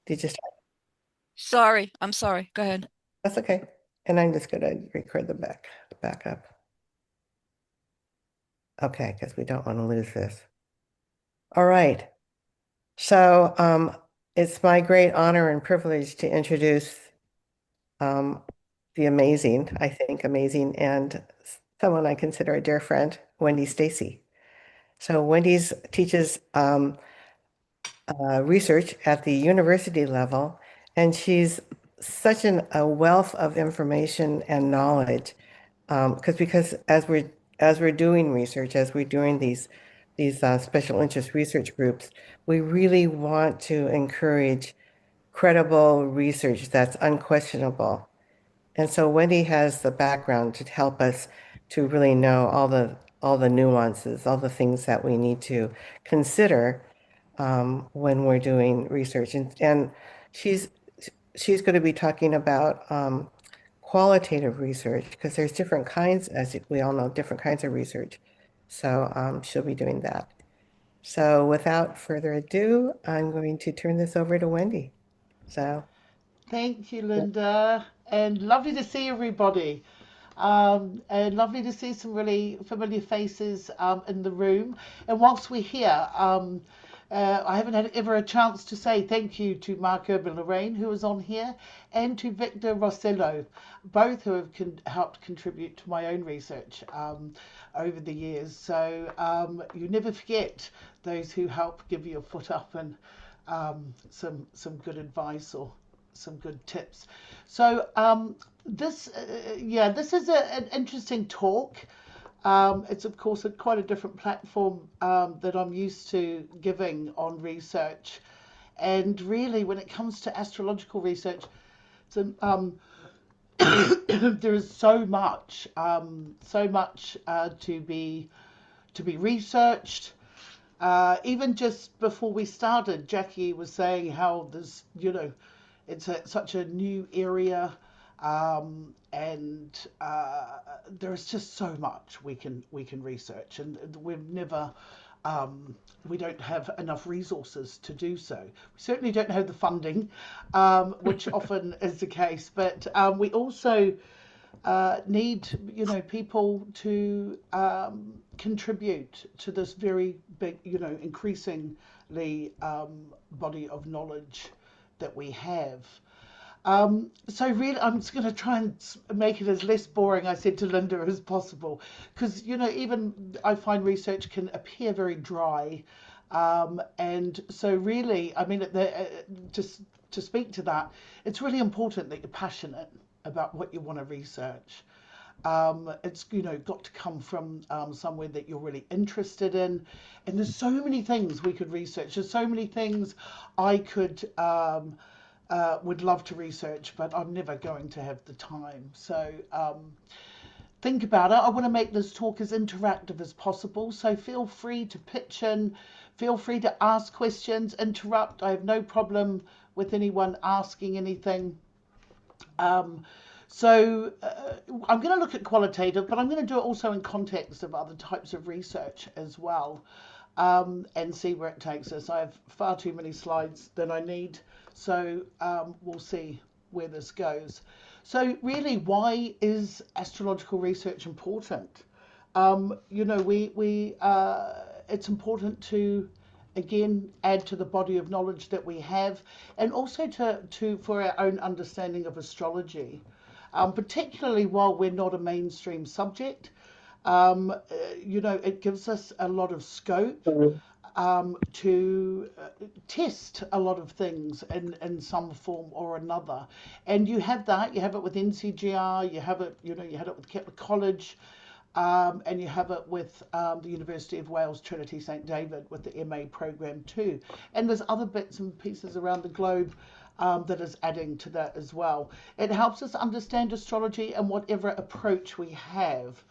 Did you start? Sorry, I'm sorry. Go ahead. That's okay. And I'm just gonna record the backup. Okay, because we don't want to lose this. All right. So it's my great honor and privilege to introduce um, the amazing, I think amazing, and someone I consider a dear friend, Wendy Stacy. So Wendy's teaches research at the university level, and she's such a wealth of information and knowledge. Because as we're doing research, as we're doing these special interest research groups, we really want to encourage credible research that's unquestionable. And so Wendy has the background to help us to really know all the nuances, all the things that we need to consider when we're doing research. And she's she's going to be talking about qualitative research because there's different kinds, as we all know, different kinds of research. So she'll be doing that. So without further ado, I'm going to turn this over to Wendy. So Thank you, Linda, and lovely to see everybody. And lovely to see some really familiar faces in the room. And whilst we're here, I haven't had ever a chance to say thank you to Mark Urban Lorraine, who is on here, and to Victor Rossello, both who have helped contribute to my own research over the years. So you never forget those who help give you a foot up and some good advice or some good tips. So this is an interesting talk. It's of course quite a different platform that I'm used to giving on research, and really when it comes to astrological research, so, there is so much to be researched. Even just before we started, Jackie was saying how there's, it's such a new area, and there's just so much we can research, and we've never. We don't have enough resources to do so. We certainly don't have the funding, which often is the case. But we also need people to contribute to this very big increasingly body of knowledge that we have. So really, I'm just going to try and make it as less boring, I said to Linda, as possible, because even I find research can appear very dry, and so really, I mean, just to speak to that, it's really important that you're passionate about what you want to research. It's got to come from somewhere that you're really interested in, and there's so many things we could research. There's so many things I could would love to research, but I'm never going to have the time. So think about it. I want to make this talk as interactive as possible. So feel free to pitch in, feel free to ask questions, interrupt. I have no problem with anyone asking anything. Um, I'm going to look at qualitative, but I'm going to do it also in context of other types of research as well, and see where it takes us. I have far too many slides than I need, so we'll see where this goes. So really, why is astrological research important? It's important to again add to the body of knowledge that we have, and also to for our own understanding of astrology, particularly while we're not a mainstream subject. It gives us a lot of scope to test a lot of things in some form or another. And you have it with NCGR, you have it, you had it with Kepler College, and you have it with the University of Wales Trinity St David with the MA program too. And there's other bits and pieces around the globe that is adding to that as well. It helps us understand astrology and whatever approach we have.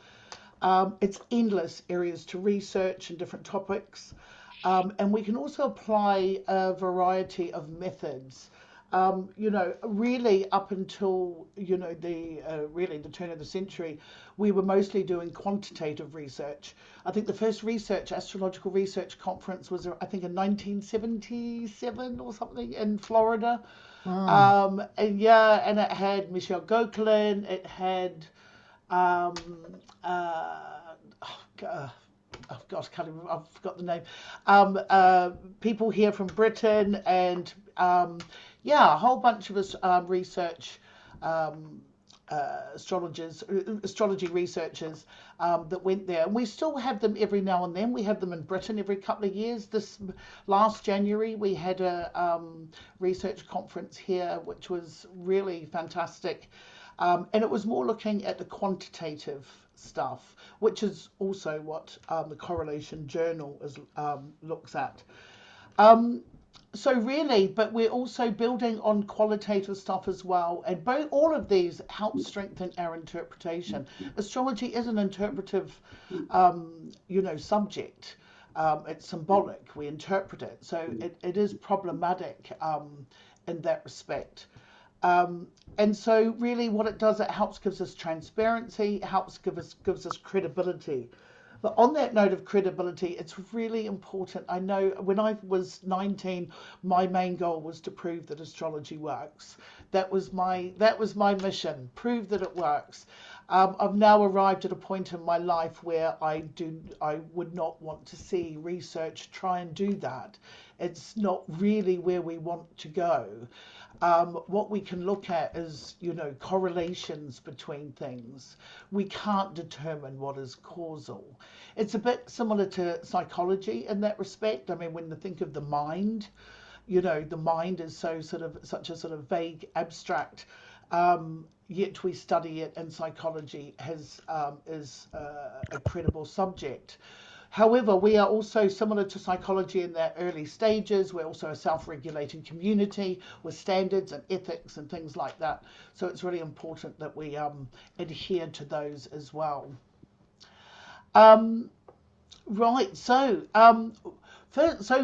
It's endless areas to research and different topics. And we can also apply a variety of methods really up until, the really the turn of the century, we were mostly doing quantitative research. I think the first astrological research conference was, I think, in 1977 or something in Florida. Mm. And yeah, and it had Michelle Gauquelin, it had, um, oh, gosh, can't even, I've forgot the name. People here from Britain, and yeah, a whole bunch of us research um, astrology researchers that went there, and we still have them every now and then. We have them in Britain every couple of years. This last January, we had a research conference here, which was really fantastic. And it was more looking at the quantitative stuff, which is also what the Correlation Journal looks at. Um, so really, but we're also building on qualitative stuff as well, and all of these help strengthen our interpretation. Astrology is an interpretive, subject. It's symbolic. We interpret it, so it is problematic in that respect. Um, and so really what it does, it helps gives us transparency, it helps gives us credibility. But on that note of credibility, it's really important. I know when I was 19, my main goal was to prove that astrology works. That was my mission, prove that it works. I've now arrived at a point in my life where I would not want to see research try and do that. It's not really where we want to go. What we can look at is, correlations between things. We can't determine what is causal. It's a bit similar to psychology in that respect. I mean, when you think of the mind, the mind is such a sort of vague, abstract. Yet we study it, and psychology is a credible subject. However, we are also similar to psychology in their early stages. We're also a self-regulating community with standards and ethics and things like that. So it's really important that we adhere to those as well. Um, right. So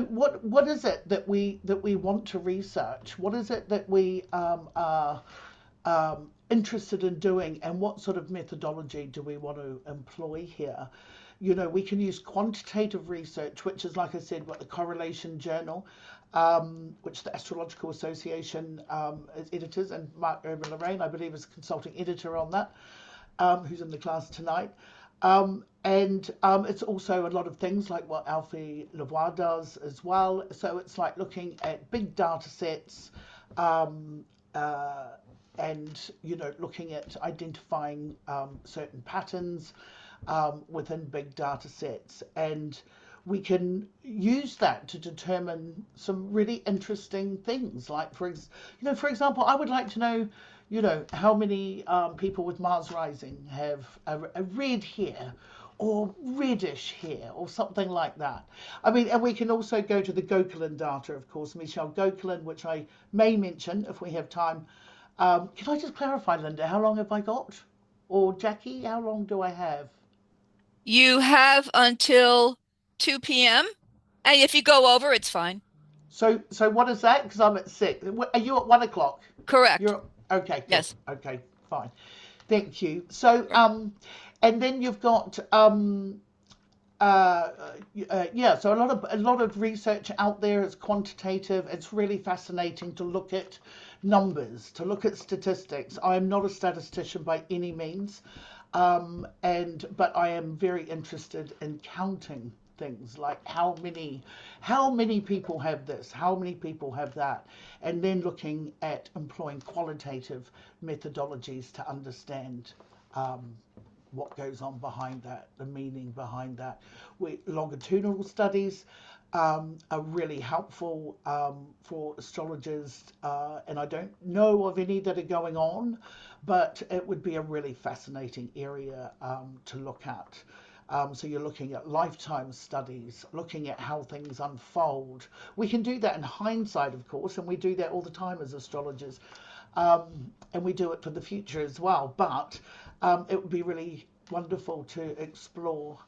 what is it that we want to research? What is it that we are interested in doing, and what sort of methodology do we want to employ here? We can use quantitative research, which is, like I said, what the Correlation Journal, which the Astrological Association editors, and Mark Urban Lorraine, I believe, is consulting editor on that, who's in the class tonight. And it's also a lot of things like what Alfie Lavoie does as well. So it's like looking at big data sets, um, and looking at identifying certain patterns within big data sets, and we can use that to determine some really interesting things. Like for example, I would like to know, how many people with Mars rising have a red hair or reddish hair or something like that. I mean, and we can also go to the Gauquelin data, of course, Michelle Gauquelin, which I may mention if we have time. Can I just clarify, Linda, how long have I got? Or Jackie, how long do I have? You have until 2 p.m. And if you go over, it's fine. So what is that? Because I'm at 6. Are you at 1 o'clock? Correct. You're okay. Good. Yes. Okay, fine. Thank you. So Right. and then you've got uh, yeah. So a lot of research out there is quantitative. It's really fascinating to look at numbers, to look at statistics. I am not a statistician by any means, but I am very interested in counting things like how many people have this, how many people have that, and then looking at employing qualitative methodologies to understand um, what goes on behind that, the meaning behind that. Longitudinal studies are really helpful for astrologers, and I don't know of any that are going on, but it would be a really fascinating area to look at. So you're looking at lifetime studies, looking at how things unfold. We can do that in hindsight, of course, and we do that all the time as astrologers, and we do it for the future as well. But it would be really wonderful to explore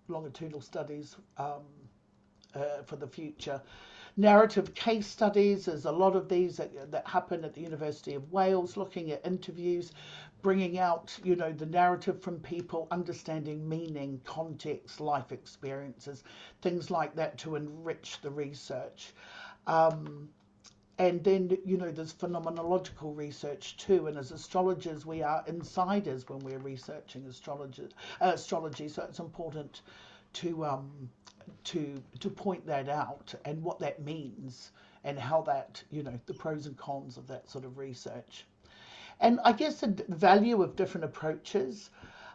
longitudinal studies for the future. Narrative case studies, there's a lot of these that happen at the University of Wales, looking at interviews, bringing out, the narrative from people, understanding meaning, context, life experiences, things like that to enrich the research. Um, and then, there's phenomenological research too. And as astrologers, we are insiders when we're researching astrology. So it's important to point that out and what that means and how that, the pros and cons of that sort of research. And I guess the value of different approaches.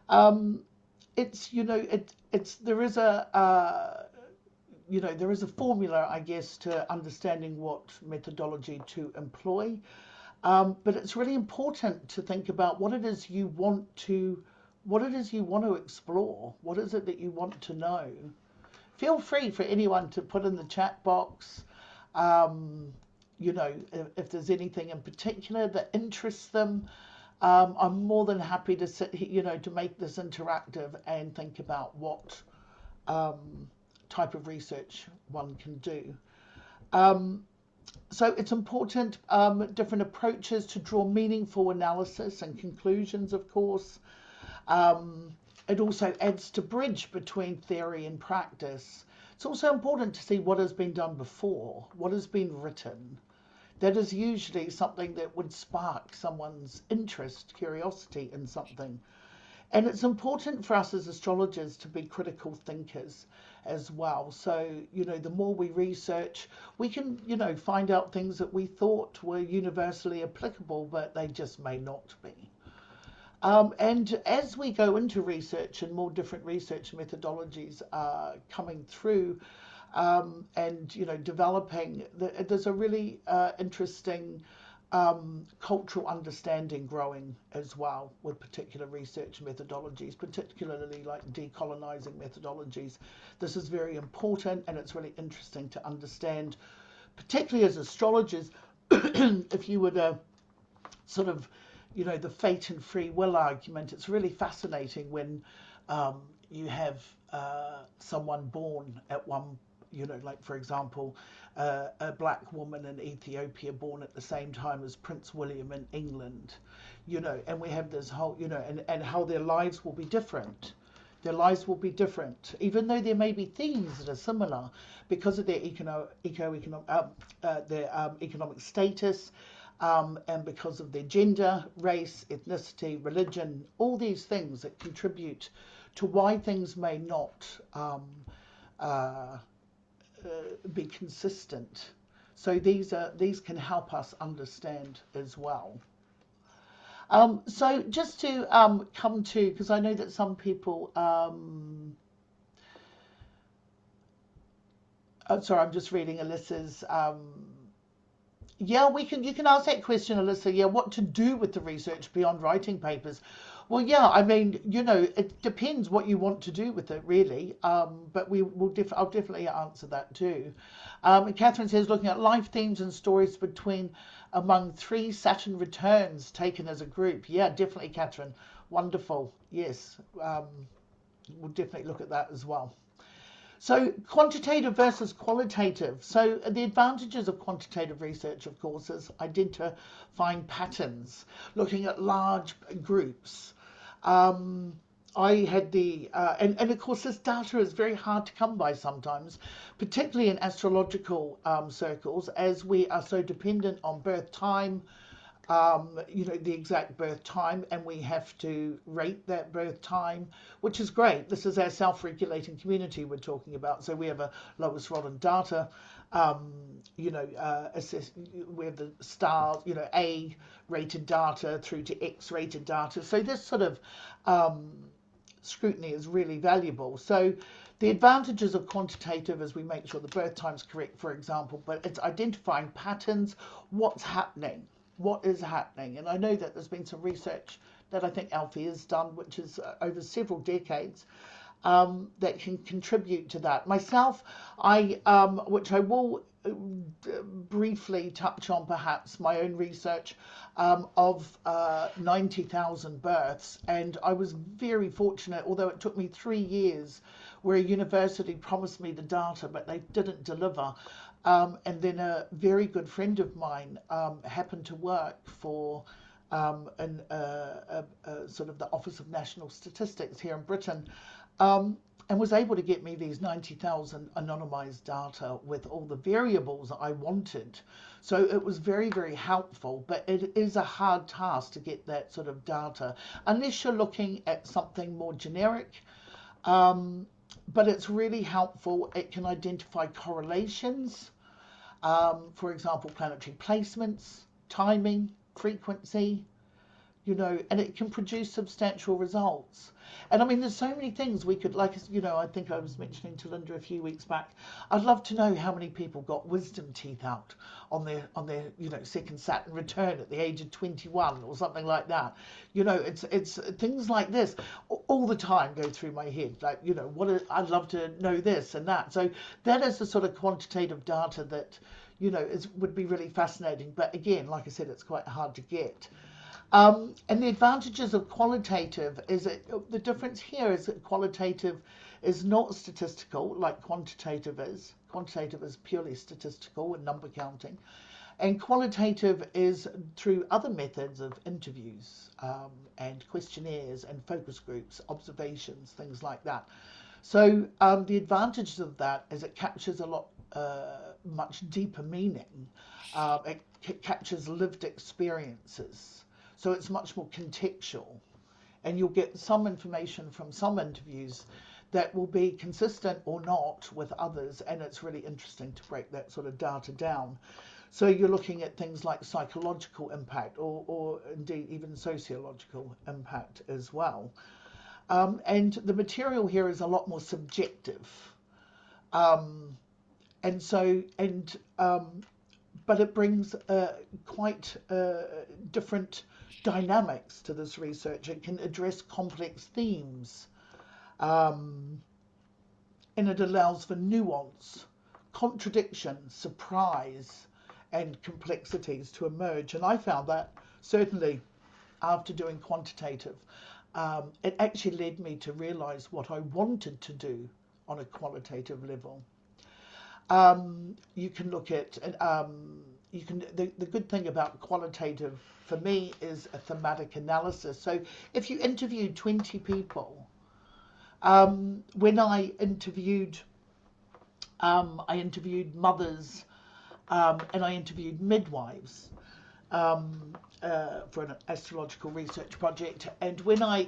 Um, it's it's there is a formula, I guess, to understanding what methodology to employ. But it's really important to think about what it is you want to explore. What is it that you want to know? Feel free for anyone to put in the chat box. Um, if there's anything in particular that interests them, I'm more than happy to sit, to make this interactive and think about what um, type of research one can do. Um, so it's important, different approaches to draw meaningful analysis and conclusions, of course. Um, it also adds to bridge between theory and practice. It's also important to see what has been done before, what has been written. That is usually something that would spark someone's interest, curiosity in something. And it's important for us as astrologers to be critical thinkers as well. So, the more we research, we can, find out things that we thought were universally applicable, but they just may not be. And as we go into research and more different research methodologies are coming through, and developing, there's a really interesting cultural understanding growing as well with particular research methodologies, particularly like decolonizing methodologies. This is very important, and it's really interesting to understand, particularly as astrologers, if you were to sort of, the fate and free will argument. It's really fascinating when you have someone born at one, like for example, a black woman in Ethiopia born at the same time as Prince William in England, and we have this whole, and how their lives will be different. Their lives will be different, even though there may be themes that are similar because of their economic status, and because of their gender, race, ethnicity, religion, all these things that contribute to why things may not uh, be consistent. So these can help us understand as well. So just to come to, because I know that some people, sorry, I'm just reading Alyssa's. Yeah, you can ask that question, Alyssa. Yeah, what to do with the research beyond writing papers? Well, yeah, I mean, it depends what you want to do with it, really. But I'll definitely answer that too. And Catherine says, looking at life themes and stories among 3 Saturn returns taken as a group. Yeah, definitely, Catherine. Wonderful. Yes, we'll definitely look at that as well. So quantitative versus qualitative. So the advantages of quantitative research, of course, is identifying patterns, looking at large groups. I had and of course this data is very hard to come by sometimes, particularly in astrological circles, as we are so dependent on birth time, the exact birth time, and we have to rate that birth time, which is great. This is our self-regulating community we're talking about. So we have a lowest Rodden data, we have the stars, A rated data through to X rated data. So this sort of scrutiny is really valuable. So the advantages of quantitative is we make sure the birth time's correct, for example, but it's identifying patterns, what's happening. What is happening? And I know that there's been some research that I think Alfie has done, which is over several decades, that can contribute to that. Myself, which I will briefly touch on perhaps, my own research of 90,000 births, and I was very fortunate, although it took me 3 years, where a university promised me the data, but they didn't deliver. And then a very good friend of mine happened to work for sort of the Office of National Statistics here in Britain, um, and was able to get me these 90,000 anonymized data with all the variables I wanted. So it was very, very helpful, but it is a hard task to get that sort of data unless you're looking at something more generic. Um, but it's really helpful. It can identify correlations, for example, planetary placements, timing, frequency, and it can produce substantial results. And I mean, there's so many things we could, like, I think I was mentioning to Linda a few weeks back. I'd love to know how many people got wisdom teeth out on their second Saturn return at the age of 21 or something like that. It's things like this all the time go through my head. Like, I'd love to know this and that. So that is the sort of quantitative data that would be really fascinating. But again, like I said, it's quite hard to get. And the advantages of qualitative is that the difference here is that qualitative is not statistical like quantitative is. Quantitative is purely statistical and number counting. And qualitative is through other methods of interviews and questionnaires and focus groups, observations, things like that. So the advantages of that is it captures a lot much deeper meaning. It captures lived experiences. So it's much more contextual. And you'll get some information from some interviews that will be consistent or not with others. And it's really interesting to break that sort of data down. So you're looking at things like psychological impact or indeed even sociological impact as well. And the material here is a lot more subjective. Um, and so, and but it brings quite different dynamics to this research. It can address complex themes, um, and it allows for nuance, contradiction, surprise, and complexities to emerge. And I found that certainly after doing quantitative, it actually led me to realize what I wanted to do on a qualitative level. You can look at, the good thing about qualitative for me is a thematic analysis. So if you interviewed 20 people, when I interviewed mothers, and I interviewed midwives for an astrological research project. And when I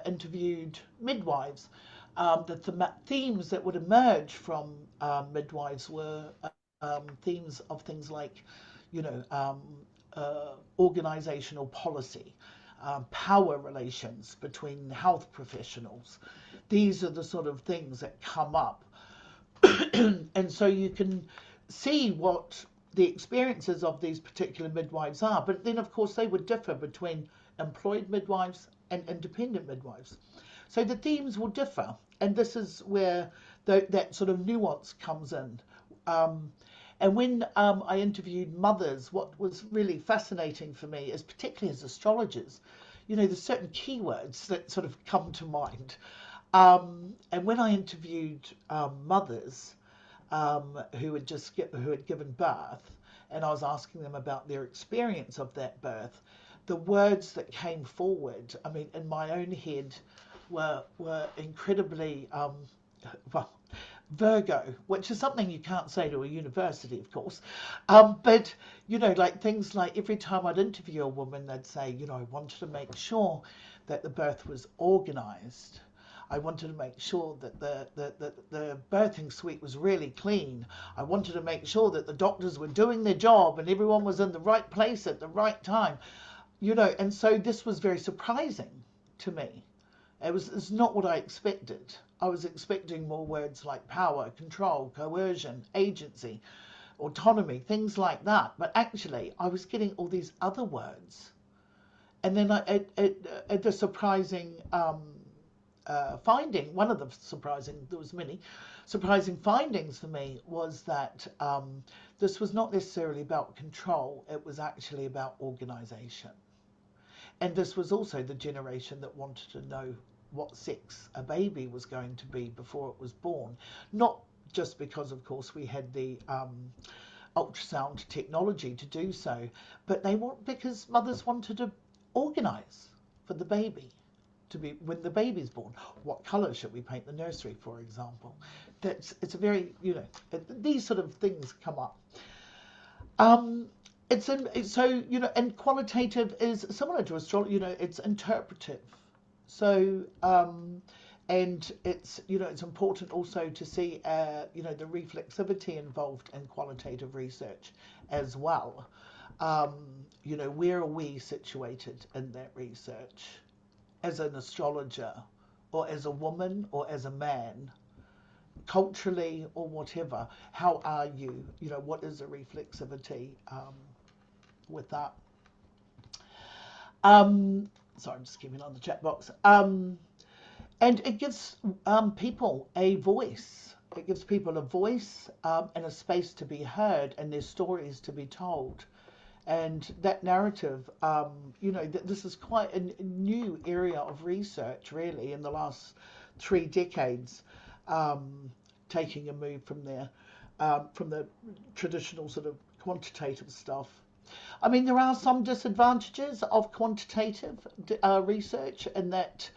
interviewed midwives, the themes that would emerge from midwives were themes of things like, organizational policy, power relations between health professionals. These are the sort of things that come up. And so you can see what the experiences of these particular midwives are. But then, of course, they would differ between employed midwives and independent midwives. So the themes will differ. And this is where that sort of nuance comes in. And when I interviewed mothers, what was really fascinating for me is, particularly as astrologers, there's certain keywords that sort of come to mind. And when I interviewed mothers who had given birth, and I was asking them about their experience of that birth, the words that came forward, I mean, in my own head, were incredibly well, Virgo, which is something you can't say to a university, of course. But, like things like every time I'd interview a woman, they'd say, I wanted to make sure that the birth was organized. I wanted to make sure that the birthing suite was really clean. I wanted to make sure that the doctors were doing their job and everyone was in the right place at the right time. And so this was very surprising to me. It's not what I expected. I was expecting more words like power, control, coercion, agency, autonomy, things like that. But actually, I was getting all these other words. And then the surprising finding, one of the there was many surprising findings for me, was that this was not necessarily about control. It was actually about organization. And this was also the generation that wanted to know what sex a baby was going to be before it was born. Not just because, of course, we had the ultrasound technology to do so. But because mothers wanted to organise for the baby to be when the baby's born. What colour should we paint the nursery, for example? It's a very, these sort of things come up. And qualitative is similar to astrology. It's interpretive. So and it's important also to see the reflexivity involved in qualitative research as well. Where are we situated in that research as an astrologer, or as a woman, or as a man, culturally, or whatever? How are you? What is the reflexivity with that? Sorry, I'm just keeping on the chat box. And it gives people a voice. It gives people a voice and a space to be heard, and their stories to be told. And that narrative, this is quite a new area of research, really, in the last 3 decades, taking a move from the traditional sort of quantitative stuff. I mean, there are some disadvantages of quantitative research in that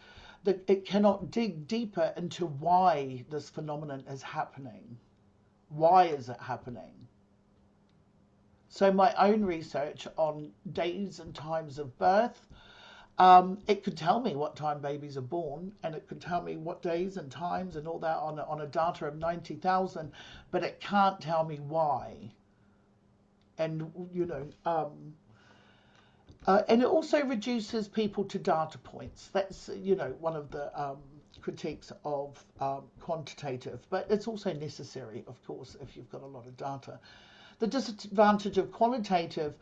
it cannot dig deeper into why this phenomenon is happening. Why is it happening? So my own research on days and times of birth, it could tell me what time babies are born, and it could tell me what days and times and all that on a data of 90,000, but it can't tell me why. And, and it also reduces people to data points. That's, one of the critiques of quantitative, but it's also necessary, of course, if you've got a lot of data. The disadvantage of qualitative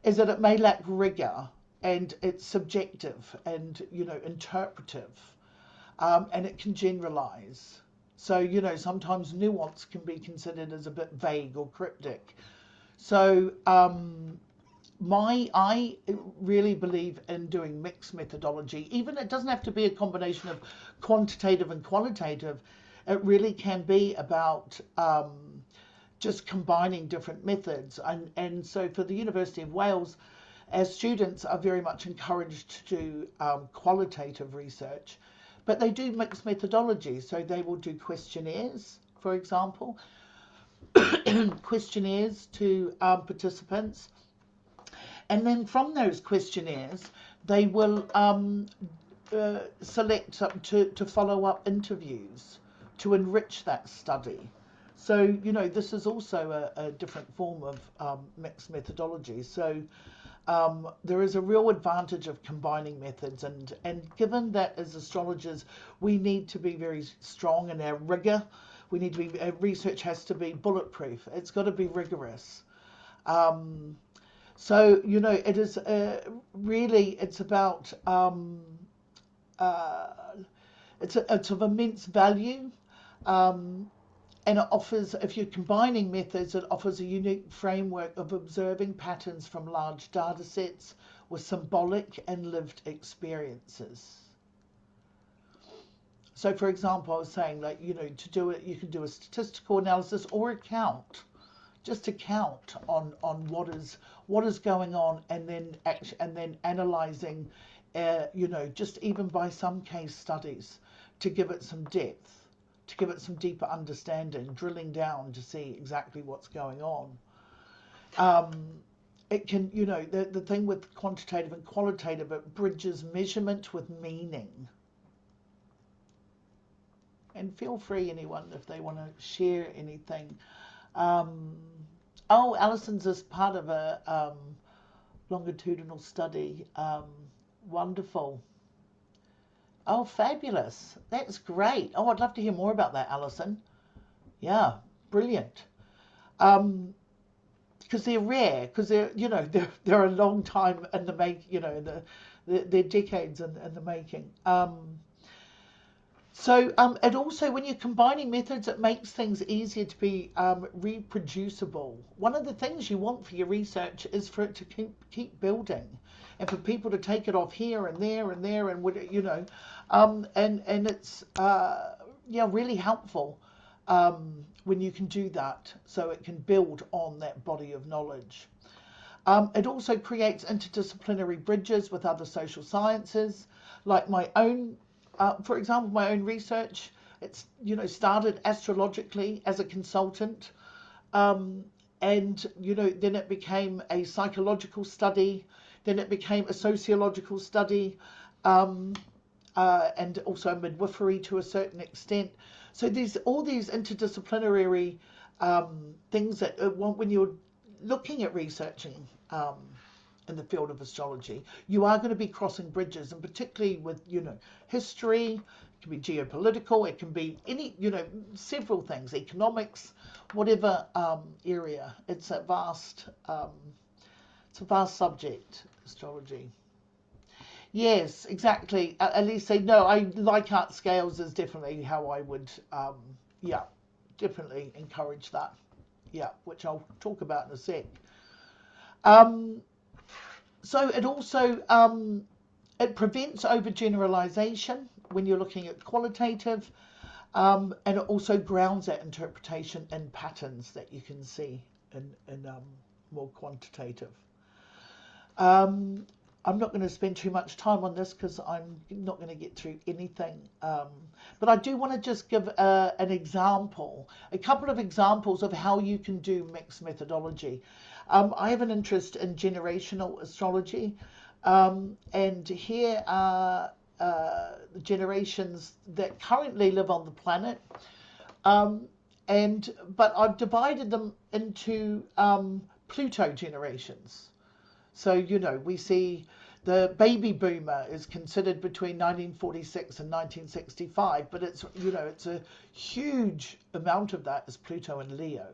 is that it may lack rigor, and it's subjective and, interpretive, and it can generalize. So, sometimes nuance can be considered as a bit vague or cryptic. So, I really believe in doing mixed methodology. Even it doesn't have to be a combination of quantitative and qualitative. It really can be about just combining different methods. And so for the University of Wales, our students are very much encouraged to do qualitative research, but they do mixed methodology. So they will do questionnaires, for example, questionnaires to participants. And then from those questionnaires, they will select to follow up interviews to enrich that study. So, this is also a different form of mixed methodology. So there is a real advantage of combining methods. And given that as astrologers, we need to be very strong in our rigor, we need to be, research has to be bulletproof. It's got to be rigorous. So, it is really, it's about, it's of immense value. And it offers, if you're combining methods, it offers a unique framework of observing patterns from large data sets with symbolic and lived experiences. So, for example, I was saying, like, to do it, you can do a statistical analysis or a count, just a count on what is going on, and then analysing, just even by some case studies to give it some depth, to give it some deeper understanding, drilling down to see exactly what's going on. It can, the thing with quantitative and qualitative, it bridges measurement with meaning. And feel free, anyone, if they want to share anything. Alison's as part of a longitudinal study. Wonderful. Oh, fabulous. That's great. Oh, I'd love to hear more about that, Alison. Yeah, brilliant. Because they're rare, because they're a long time in the make, they're decades in the making. So and also when you're combining methods, it makes things easier to be reproducible. One of the things you want for your research is for it to keep building, and for people to take it off here and there and there, and and it's really helpful when you can do that, so it can build on that body of knowledge. It also creates interdisciplinary bridges with other social sciences, like my own, for example, my own research. It's, you know, started astrologically as a consultant, and, you know, then it became a psychological study, then it became a sociological study, um, and also midwifery to a certain extent. So there's all these interdisciplinary things that when you're looking at researching in the field of astrology, you are going to be crossing bridges, and particularly with, you know, history. It can be geopolitical, it can be any, you know, several things, economics, whatever area. It's a vast subject, astrology. Yes, exactly. At least say no. I like art scales is definitely how I would, yeah, definitely encourage that. Yeah, which I'll talk about in a sec. Um, so it also it prevents overgeneralization when you're looking at qualitative, and it also grounds that interpretation in patterns that you can see in more quantitative. Um, I'm not going to spend too much time on this because I'm not going to get through anything. But I do want to just give an example, a couple of examples of how you can do mixed methodology. I have an interest in generational astrology, and here are the generations that currently live on the planet. Um, but I've divided them into Pluto generations. So, you know, we see the baby boomer is considered between 1946 and 1965, but it's, you know, it's a huge amount of that is Pluto and Leo,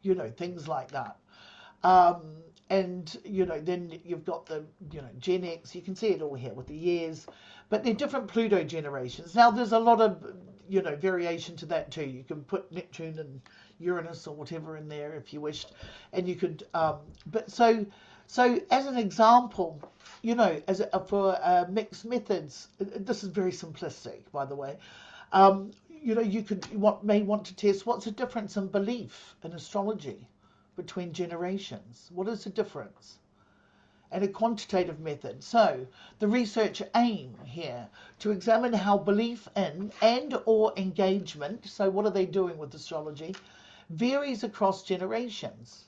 you know, things like that. And, you know, then you've got the, you know, Gen X, you can see it all here with the years, but they're different Pluto generations. Now, there's a lot of, you know, variation to that too. You can put Neptune and Uranus or whatever in there if you wished, and you could, but so as an example, you know, for mixed methods, this is very simplistic, by the way. You know, may want to test what's the difference in belief in astrology between generations. What is the difference? And a quantitative method. So the research aim here to examine how belief in and or engagement, so what are they doing with astrology, varies across generations.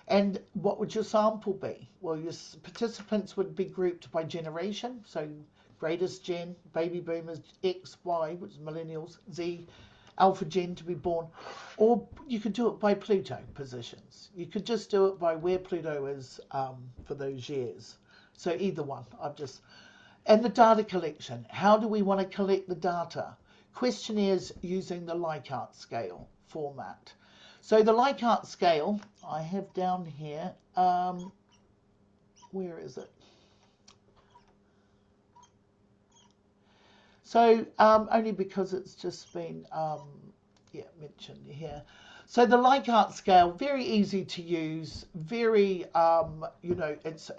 And what would your sample be? Well, your participants would be grouped by generation. So greatest gen, baby boomers, X, Y, which is millennials, Z, alpha gen to be born. Or you could do it by Pluto positions. You could just do it by where Pluto is for those years. So either one. And the data collection. How do we want to collect the data? Questionnaires using the Likert scale format. So the Likert scale, I have down here, where is it? So only because it's just been, mentioned here. So the Likert scale, very easy to use, very, you know, it's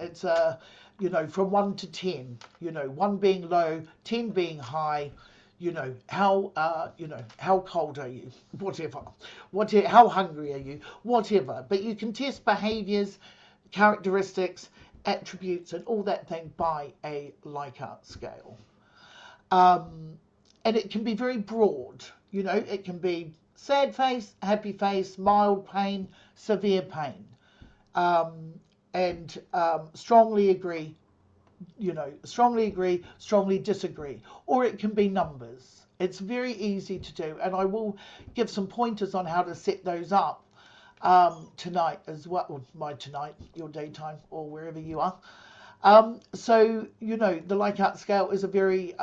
you know, from 1 to 10, you know, 1 being low, 10 being high, you know, how cold are you, whatever, how hungry are you, whatever. But you can test behaviors, characteristics, attributes, and all that thing by a Likert scale. And it can be very broad, you know, it can be sad face, happy face, mild pain, severe pain, and strongly agree, you know, strongly disagree, or it can be numbers. It's very easy to do, and I will give some pointers on how to set those up tonight as well, or tonight, your daytime, or wherever you are. So, you know, the Likert scale is a very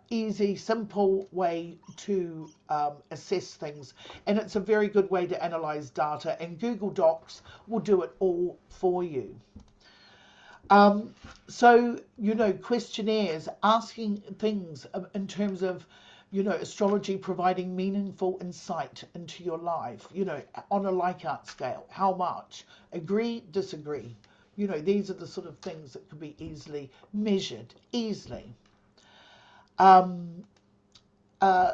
easy, simple way to assess things, and it's a very good way to analyze data, and Google Docs will do it all for you. So, you know, questionnaires, asking things in terms of, you know, astrology providing meaningful insight into your life, you know, on a Likert scale, how much, agree, disagree. You know, these are the sort of things that could be easily measured, easily. Um, uh,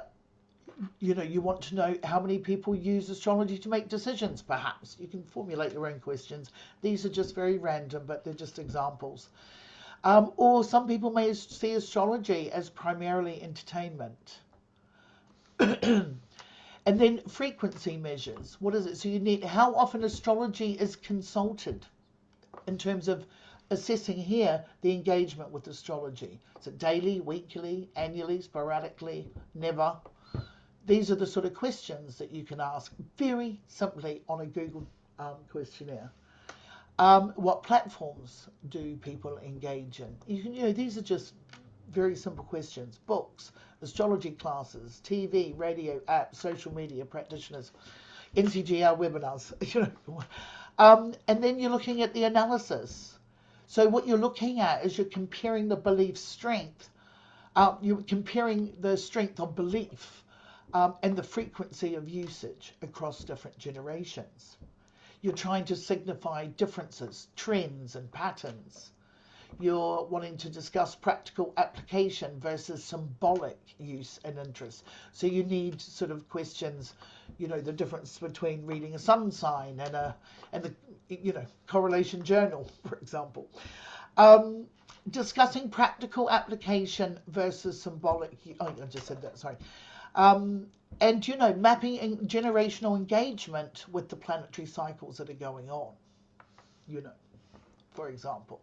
you want to know how many people use astrology to make decisions, perhaps. You can formulate your own questions. These are just very random, but they're just examples. Or some people may see astrology as primarily entertainment. And then frequency measures. What is it? So you need how often astrology is consulted in terms of assessing here the engagement with astrology. Is it daily, weekly, annually, sporadically, never? These are the sort of questions that you can ask very simply on a Google questionnaire. What platforms do people engage in? These are just very simple questions. Books, astrology classes, TV, radio, apps, social media practitioners, NCGR webinars. And then you're looking at the analysis. So what you're looking at is you're comparing the belief strength. You're comparing the strength of belief and the frequency of usage across different generations. You're trying to signify differences, trends, and patterns. You're wanting to discuss practical application versus symbolic use and interest. So you need sort of questions, the difference between reading a sun sign and the correlation journal, for example. Discussing practical application versus symbolic. Oh, I just said that. Sorry. And mapping generational engagement with the planetary cycles that are going on. For example.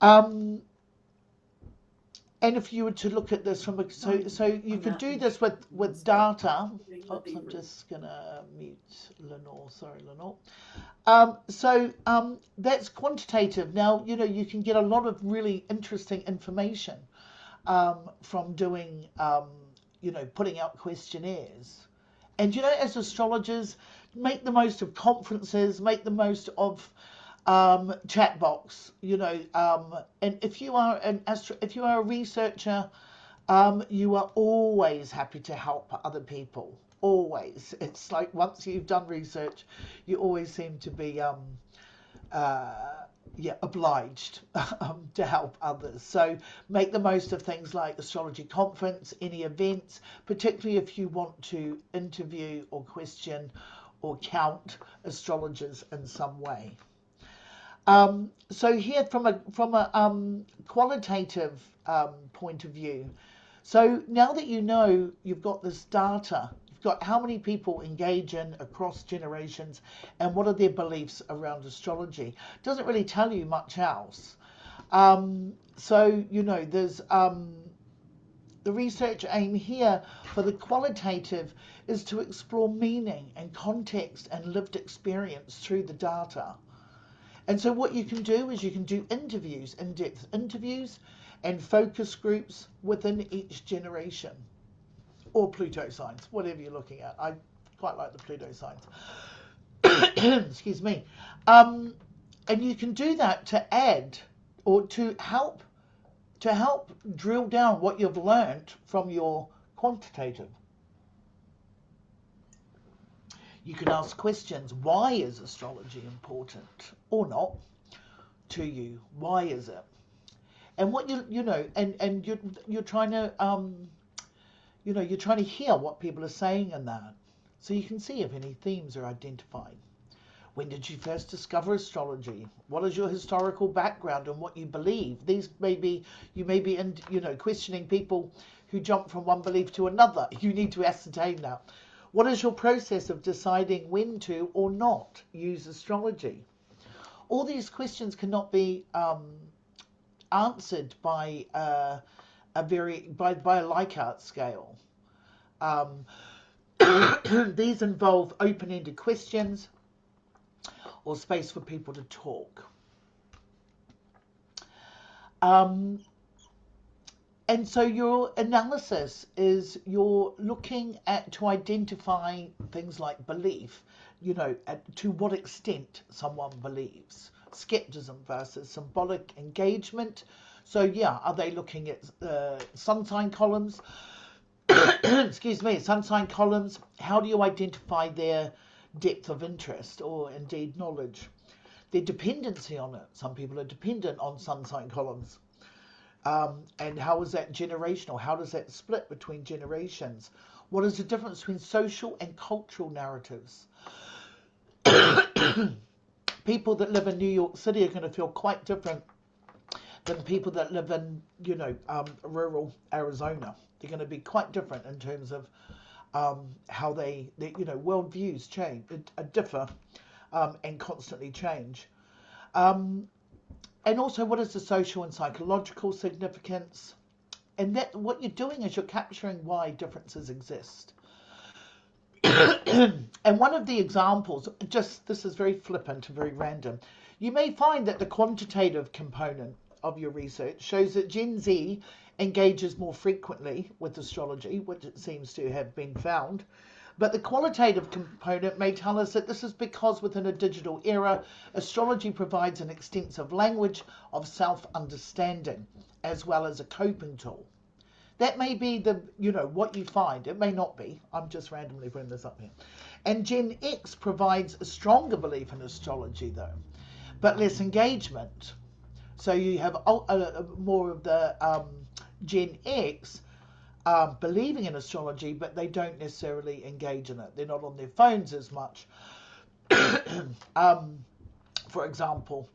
And if you were to look at this from so you could do this with data. Oops, I'm just gonna mute Lenore. Sorry, Lenore. That's quantitative. Now you can get a lot of really interesting information from doing putting out questionnaires. And as astrologers, make the most of conferences, make the most of chat box, and if you are a researcher, you are always happy to help other people. Always. It's like once you've done research, you always seem to be obliged to help others. So make the most of things like astrology conference, any events, particularly if you want to interview or question or count astrologers in some way. So here from a qualitative point of view, so now that you've got this data, you've got how many people engage in across generations and what are their beliefs around astrology. It doesn't really tell you much else. There's the research aim here for the qualitative is to explore meaning and context and lived experience through the data. And so what you can do is you can do interviews, in-depth interviews and focus groups within each generation or Pluto signs, whatever you're looking at. I quite like the Pluto signs. Excuse me. And you can do that to add or to help drill down what you've learned from your quantitative. You can ask questions. Why is astrology important or not to you? Why is it? And what you're trying to you're trying to hear what people are saying in that, so you can see if any themes are identified. When did you first discover astrology? What is your historical background and what you believe? These you may be questioning people who jump from one belief to another. You need to ascertain that. What is your process of deciding when to or not use astrology? All these questions cannot be answered by a Likert scale. These involve open-ended questions or space for people to talk. And so your analysis is you're looking at to identify things like belief, to what extent someone believes, skepticism versus symbolic engagement. So are they looking at sun sign columns? Excuse me, sun sign columns. How do you identify their depth of interest or indeed knowledge? Their dependency on it. Some people are dependent on sun sign columns. And how is that generational? How does that split between generations? What is the difference between social and cultural narratives? People that live in New York City are going to feel quite different than people that live in, rural Arizona. They're going to be quite different in terms of how they worldviews change, differ, and constantly change. Um, and also, what is the social and psychological significance? And that what you're doing is you're capturing why differences exist. And one of the examples, just this is very flippant and very random, you may find that the quantitative component of your research shows that Gen Z engages more frequently with astrology, which it seems to have been found. But the qualitative component may tell us that this is because within a digital era, astrology provides an extensive language of self-understanding as well as a coping tool. That may be what you find. It may not be. I'm just randomly putting this up here. And Gen X provides a stronger belief in astrology, though, but less engagement. So you have more of the Gen X believing in astrology, but they don't necessarily engage in it. They're not on their phones as much. For example,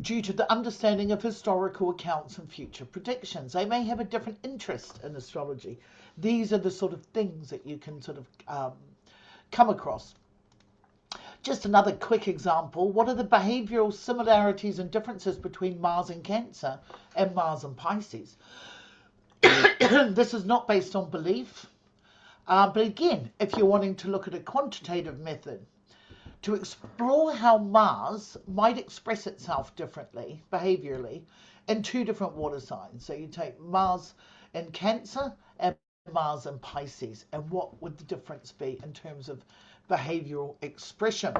due to the understanding of historical accounts and future predictions. They may have a different interest in astrology. These are the sort of things that you can sort of come across. Just another quick example. What are the behavioral similarities and differences between Mars in Cancer and Mars in Pisces? This is not based on belief. But again, if you're wanting to look at a quantitative method, to explore how Mars might express itself differently, behaviorally, in two different water signs. So you take Mars in Cancer and Mars in Pisces, and what would the difference be in terms of behavioral expression?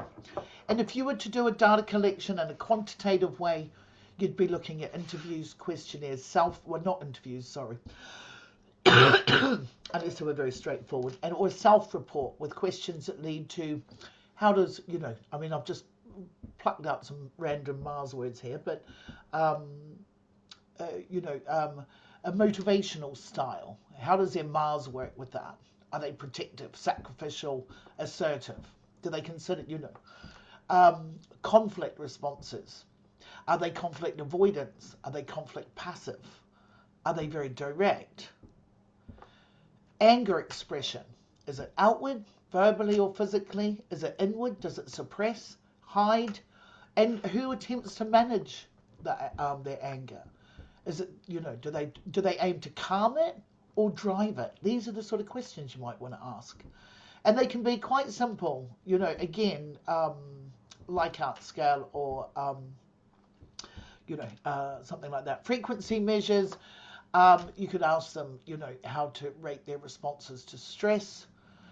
And if you were to do a data collection in a quantitative way, you'd be looking at interviews, questionnaires, not interviews, sorry, unless they were very straightforward, or a self-report with questions that lead to how does, I've just plucked out some random Mars words here, but, a motivational style. How does their Mars work with that? Are they protective, sacrificial, assertive? Do they consider, conflict responses? Are they conflict avoidance? Are they conflict passive? Are they very direct? Anger expression. Is it outward, verbally or physically? Is it inward? Does it suppress, hide? And who attempts to manage their anger? Is it, do they aim to calm it or drive it? These are the sort of questions you might want to ask. And they can be quite simple, again, Likert scale or, something like that. Frequency measures. You could ask them, how to rate their responses to stress,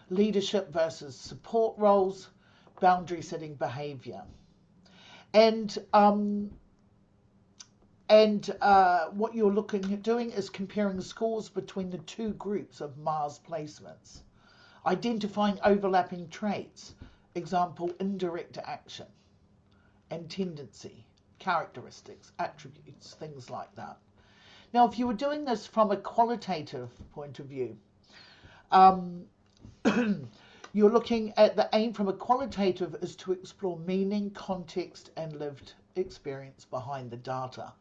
leadership versus support roles, boundary setting behavior. And what you're looking at doing is comparing scores between the two groups of Mars placements, identifying overlapping traits, example, indirect action, and tendency, characteristics, attributes, things like that. Now, if you were doing this from a qualitative point of view, you're looking at the aim from a qualitative is to explore meaning, context, and lived experience behind the data.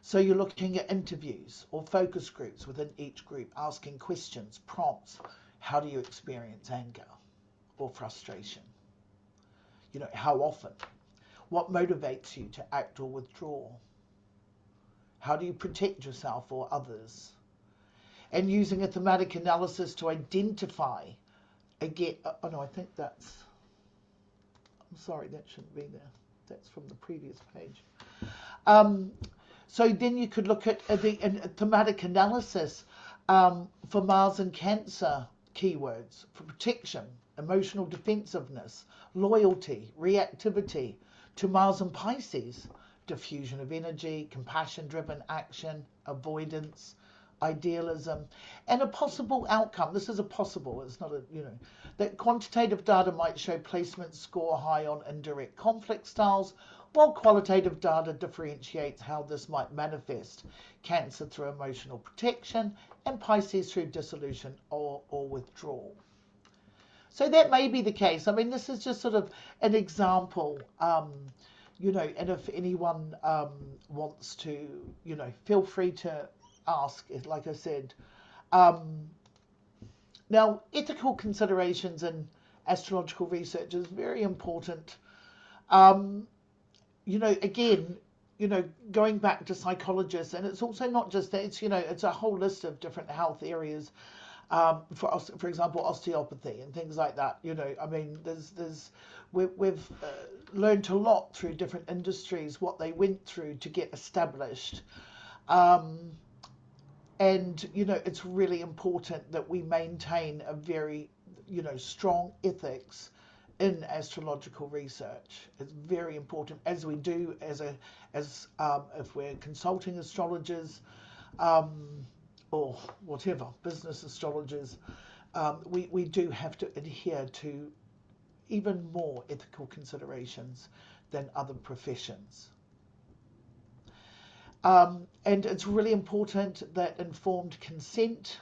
So you're looking at interviews or focus groups within each group, asking questions, prompts. How do you experience anger or frustration? How often? What motivates you to act or withdraw? How do you protect yourself or others? And using a thematic analysis to identify, again, I think that's, I'm sorry, that shouldn't be there. That's from the previous page. So then you could look at the thematic analysis for Mars and Cancer keywords, for protection, emotional defensiveness, loyalty, reactivity, to Mars and Pisces, diffusion of energy, compassion-driven action, avoidance, idealism, and a possible outcome. This is a possible, it's not a, that quantitative data might show placements score high on indirect conflict styles while qualitative data differentiates how this might manifest: Cancer through emotional protection and Pisces through dissolution or withdrawal. So that may be the case. I mean, this is just sort of an example, and if anyone wants to, feel free to ask, like I said. Um, Now, ethical considerations in astrological research is very important. Um, Again, going back to psychologists, and it's also not just that, it's a whole list of different health areas, for example, osteopathy and things like that. I mean, we've learned a lot through different industries, what they went through to get established. Um, and, it's really important that we maintain a very, strong ethics in astrological research. It's very important, as we do as if we're consulting astrologers, or whatever, business astrologers, we do have to adhere to even more ethical considerations than other professions. And it's really important that informed consent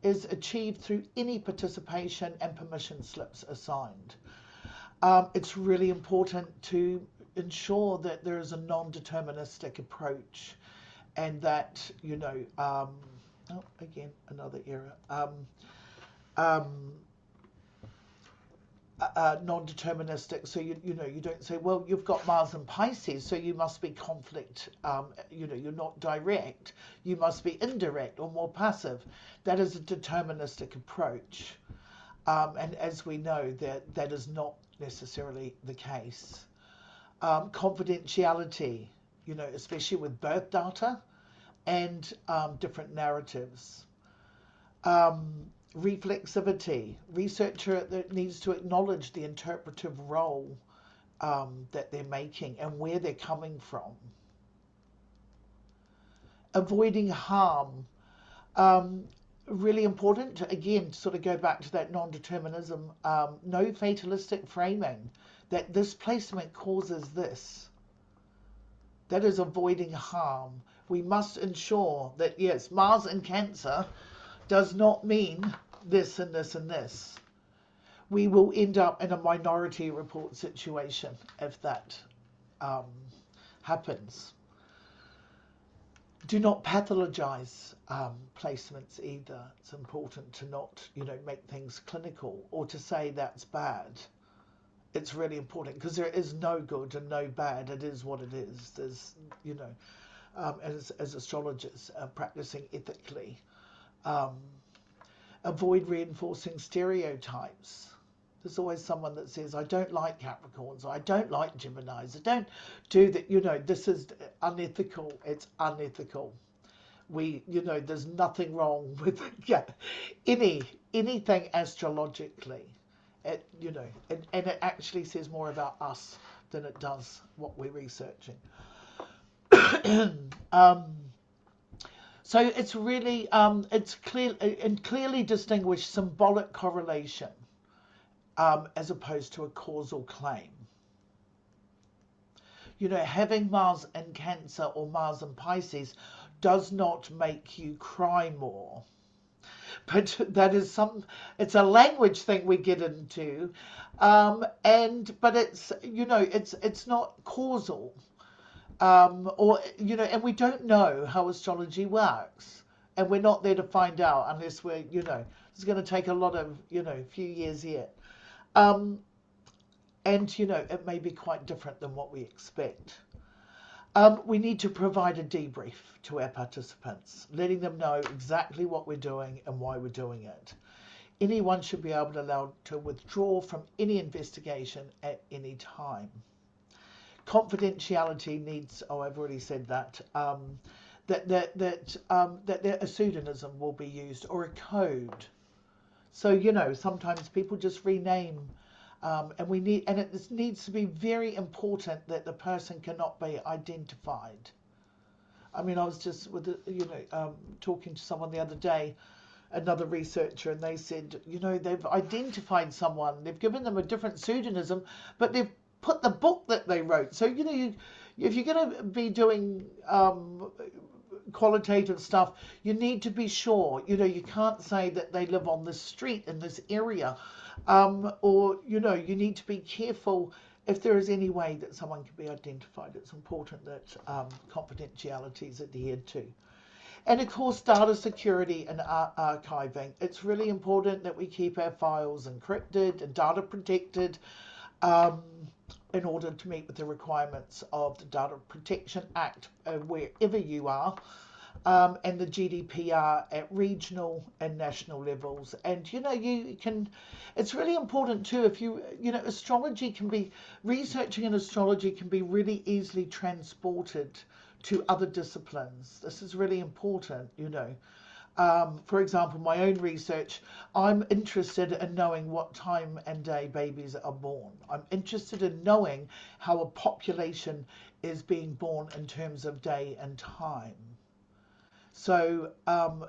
is achieved through any participation and permission slips assigned. It's really important to ensure that there is a non-deterministic approach, and that, again, another error. Non-deterministic, so you don't say, well, you've got Mars and Pisces, so you must be conflict. You're not direct, you must be indirect or more passive. That is a deterministic approach, and as we know, that is not necessarily the case. Confidentiality, especially with birth data and different narratives. Reflexivity, researcher that needs to acknowledge the interpretive role that they're making and where they're coming from. Avoiding harm, really important to, again, sort of go back to that non-determinism, no fatalistic framing, that this placement causes this. That is avoiding harm. We must ensure that, yes, Mars in Cancer does not mean this and this and this. We will end up in a minority report situation if that happens. Do not pathologize placements either. It's important to not, make things clinical or to say that's bad. It's really important because there is no good and no bad. It is what it is. There's, as astrologers practicing ethically. Avoid reinforcing stereotypes. There's always someone that says, I don't like Capricorns, or I don't like Geminis, I don't do that, this is unethical, it's unethical. There's nothing wrong with anything astrologically. And it actually says more about us than it does what we're researching. So it's really, it's clear and clearly distinguish symbolic correlation as opposed to a causal claim. Having Mars in Cancer or Mars in Pisces does not make you cry more. But that is it's a language thing we get into, but it's, it's not causal. And we don't know how astrology works, and we're not there to find out unless we're, it's going to take a lot of, few years yet. And, it may be quite different than what we expect. We need to provide a debrief to our participants, letting them know exactly what we're doing and why we're doing it. Anyone should be able to allow to withdraw from any investigation at any time. Confidentiality needs, I've already said that, that a pseudonym will be used or a code. So, sometimes people just rename, and it needs to be very important that the person cannot be identified. I mean, I was just talking to someone the other day, another researcher, and they said, they've identified someone, they've given them a different pseudonym, but they've put the book that they wrote. So, if you're going to be doing qualitative stuff, you need to be sure. You can't say that they live on this street in this area, or you need to be careful if there is any way that someone can be identified. It's important that confidentiality is adhered to. And of course, data security and archiving. It's really important that we keep our files encrypted and data protected, in order to meet with the requirements of the Data Protection Act wherever you are, and the GDPR at regional and national levels. And it's really important too, if astrology can be, researching in astrology can be really easily transported to other disciplines. This is really important. For example, my own research, I'm interested in knowing what time and day babies are born. I'm interested in knowing how a population is being born in terms of day and time. So, I'm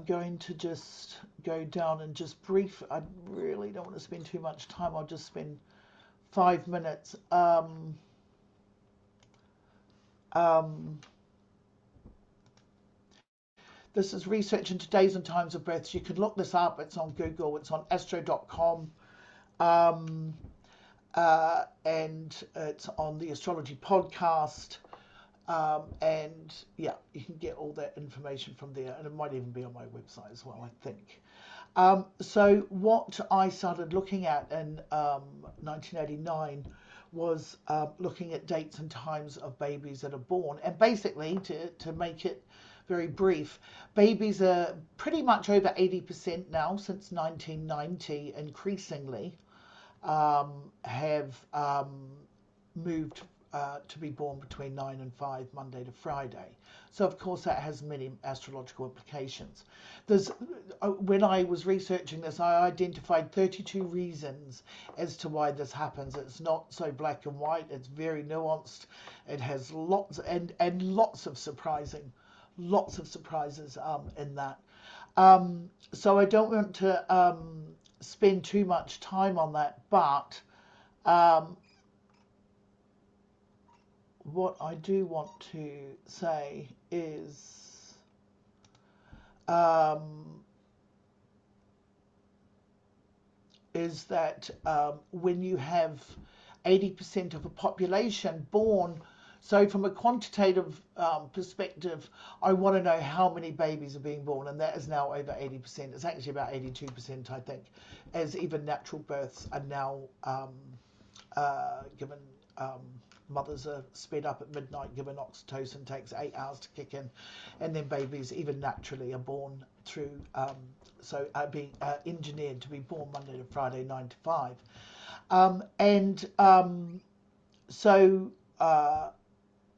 going to just go down and just brief. I really don't want to spend too much time. I'll just spend 5 minutes. This is research into days and times of births. You can look this up. It's on Google. It's on astro.com. And it's on the Astrology podcast. And yeah, you can get all that information from there. And it might even be on my website as well, I think. So what I started looking at in 1989 was looking at dates and times of babies that are born. And basically, to make it very brief, babies are pretty much over 80% now since 1990, increasingly, have moved to be born between 9 and 5, Monday to Friday. So, of course, that has many astrological implications. When I was researching this, I identified 32 reasons as to why this happens. It's not so black and white. It's very nuanced. It has lots and lots of surprises in that. So I don't want to spend too much time on that, but what I do want to say is that when you have 80% of a population born, so from a quantitative perspective, I want to know how many babies are being born, and that is now over 80%. It's actually about 82%, I think, as even natural births are now given. Mothers are sped up at midnight, given oxytocin, takes 8 hours to kick in, and then babies even naturally are born through, are being engineered to be born Monday to Friday, 9 to 5.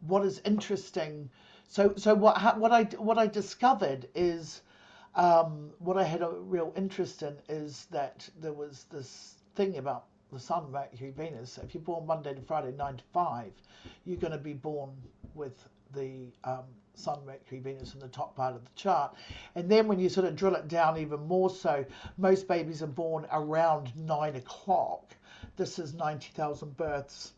What is interesting, what I discovered is, what I had a real interest in is that there was this thing about the Sun, Mercury, Venus. If you're born Monday to Friday, 9 to 5, you're going to be born with the Sun, Mercury, Venus in the top part of the chart. And then when you sort of drill it down even more so, most babies are born around 9 o'clock. This is 90,000 births.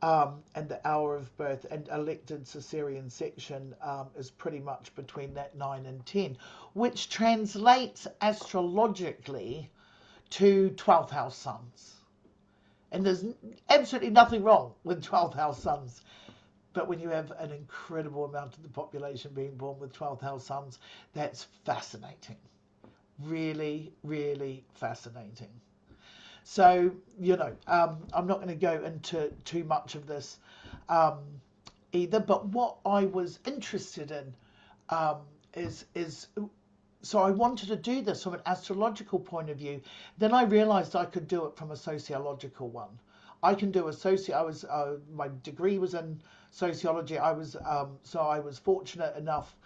And the hour of birth and elected cesarean section is pretty much between that 9 and 10, which translates astrologically to 12th house suns. And there's absolutely nothing wrong with 12th house suns. But when you have an incredible amount of the population being born with 12th house suns, that's fascinating. Really, really fascinating. So, I'm not going to go into too much of this either, but what I was interested in so I wanted to do this from an astrological point of view. Then I realized I could do it from a sociological one. I can do my degree was in sociology. So I was fortunate enough